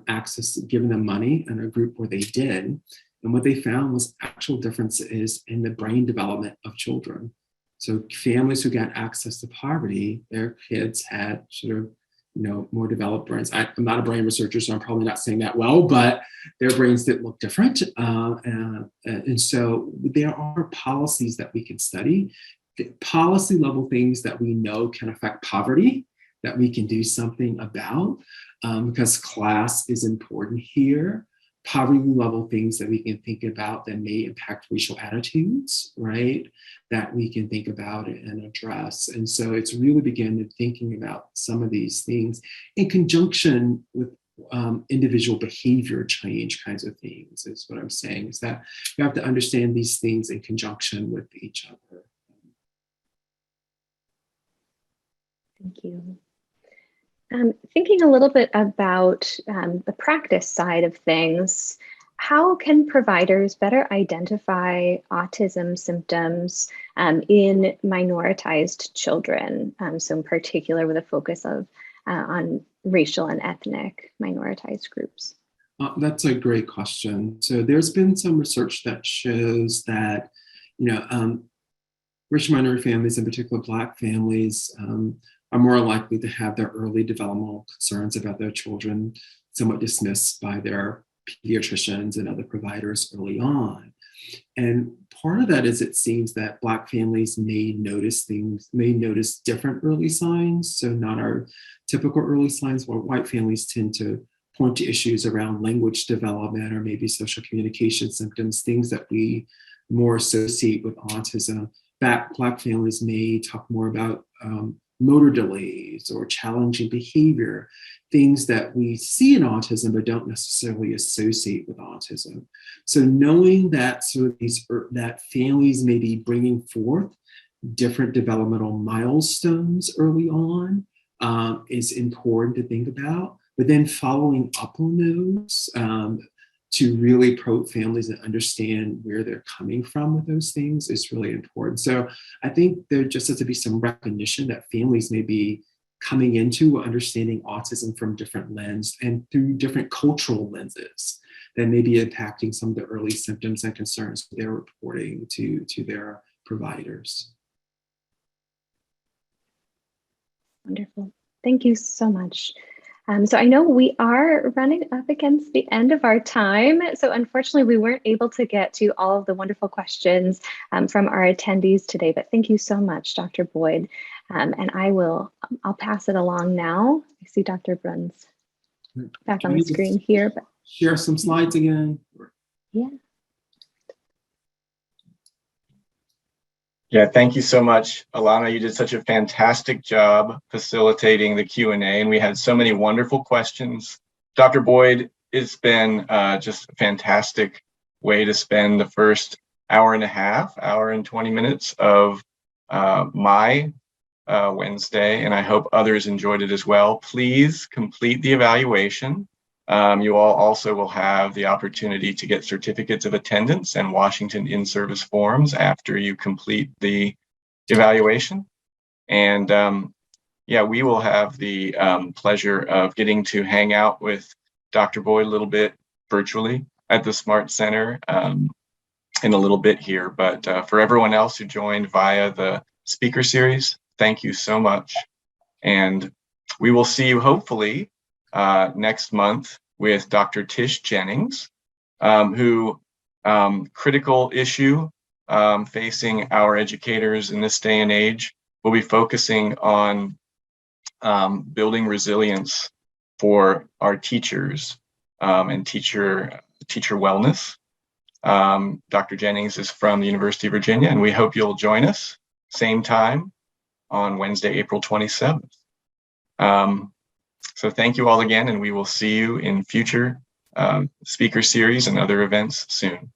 access, giving them money in a group where they did. And what they found was actual differences in the brain development of children. So families who got access to poverty, their kids had sort of, more developed brains. I'm not a brain researcher, so I'm probably not saying that well, but their brains did look different. And so there are policies that we can study, policy level things that we know can affect poverty, that we can do something about, because class is important here. Poverty level things that we can think about that may impact racial attitudes, right? That we can think about and address. And so it's really beginning thinking about some of these things in conjunction with individual behavior change kinds of things, is what I'm saying, is that you have to understand these things in conjunction with each other. Thank you. Thinking a little bit about the practice side of things, how can providers better identify autism symptoms in minoritized children? So in particular with a focus on racial and ethnic minoritized groups. That's a great question. So there's been some research that shows that, racial minority families, in particular Black families, are more likely to have their early developmental concerns about their children somewhat dismissed by their pediatricians and other providers early on. And part of that is it seems that Black families may notice different early signs. So not our typical early signs, where white families tend to point to issues around language development or maybe social communication symptoms, things that we more associate with autism. Black families may talk more about motor delays or challenging behavior, things that we see in autism but don't necessarily associate with autism. So knowing that that families may be bringing forth different developmental milestones early on is important to think about, but then following up on those to really probe families and understand where they're coming from with those things is really important. So I think there just has to be some recognition that families may be coming into understanding autism from different lenses and through different cultural lenses that may be impacting some of the early symptoms and concerns they're reporting to their providers. Wonderful. Thank you so much. So I know we are running up against the end of our time. So unfortunately, we weren't able to get to all of the wonderful questions from our attendees today, but thank you so much, Dr. Boyd. And I'll pass it along now. I see Dr. Bruns back on the screen here. But share some slides again? Yeah. Yeah, thank you so much, Alana. You did such a fantastic job facilitating the Q&A, and we had so many wonderful questions. Dr. Boyd, it's been just a fantastic way to spend the first hour and 20 minutes of my Wednesday, and I hope others enjoyed it as well. Please complete the evaluation. You all also will have the opportunity to get certificates of attendance and Washington in-service forms after you complete the evaluation. And we will have the pleasure of getting to hang out with Dr. Boyd a little bit virtually at the Smart Center in a little bit here. But for everyone else who joined via the speaker series, thank you so much. And we will see you hopefully next month with Dr. Tish Jennings, who critical issue facing our educators in this day and age will be focusing on building resilience for our teachers and teacher wellness. Dr. Jennings is from the University of Virginia, and we hope you'll join us same time on Wednesday, April 27th. So thank you all again, and we will see you in future speaker series and other events soon.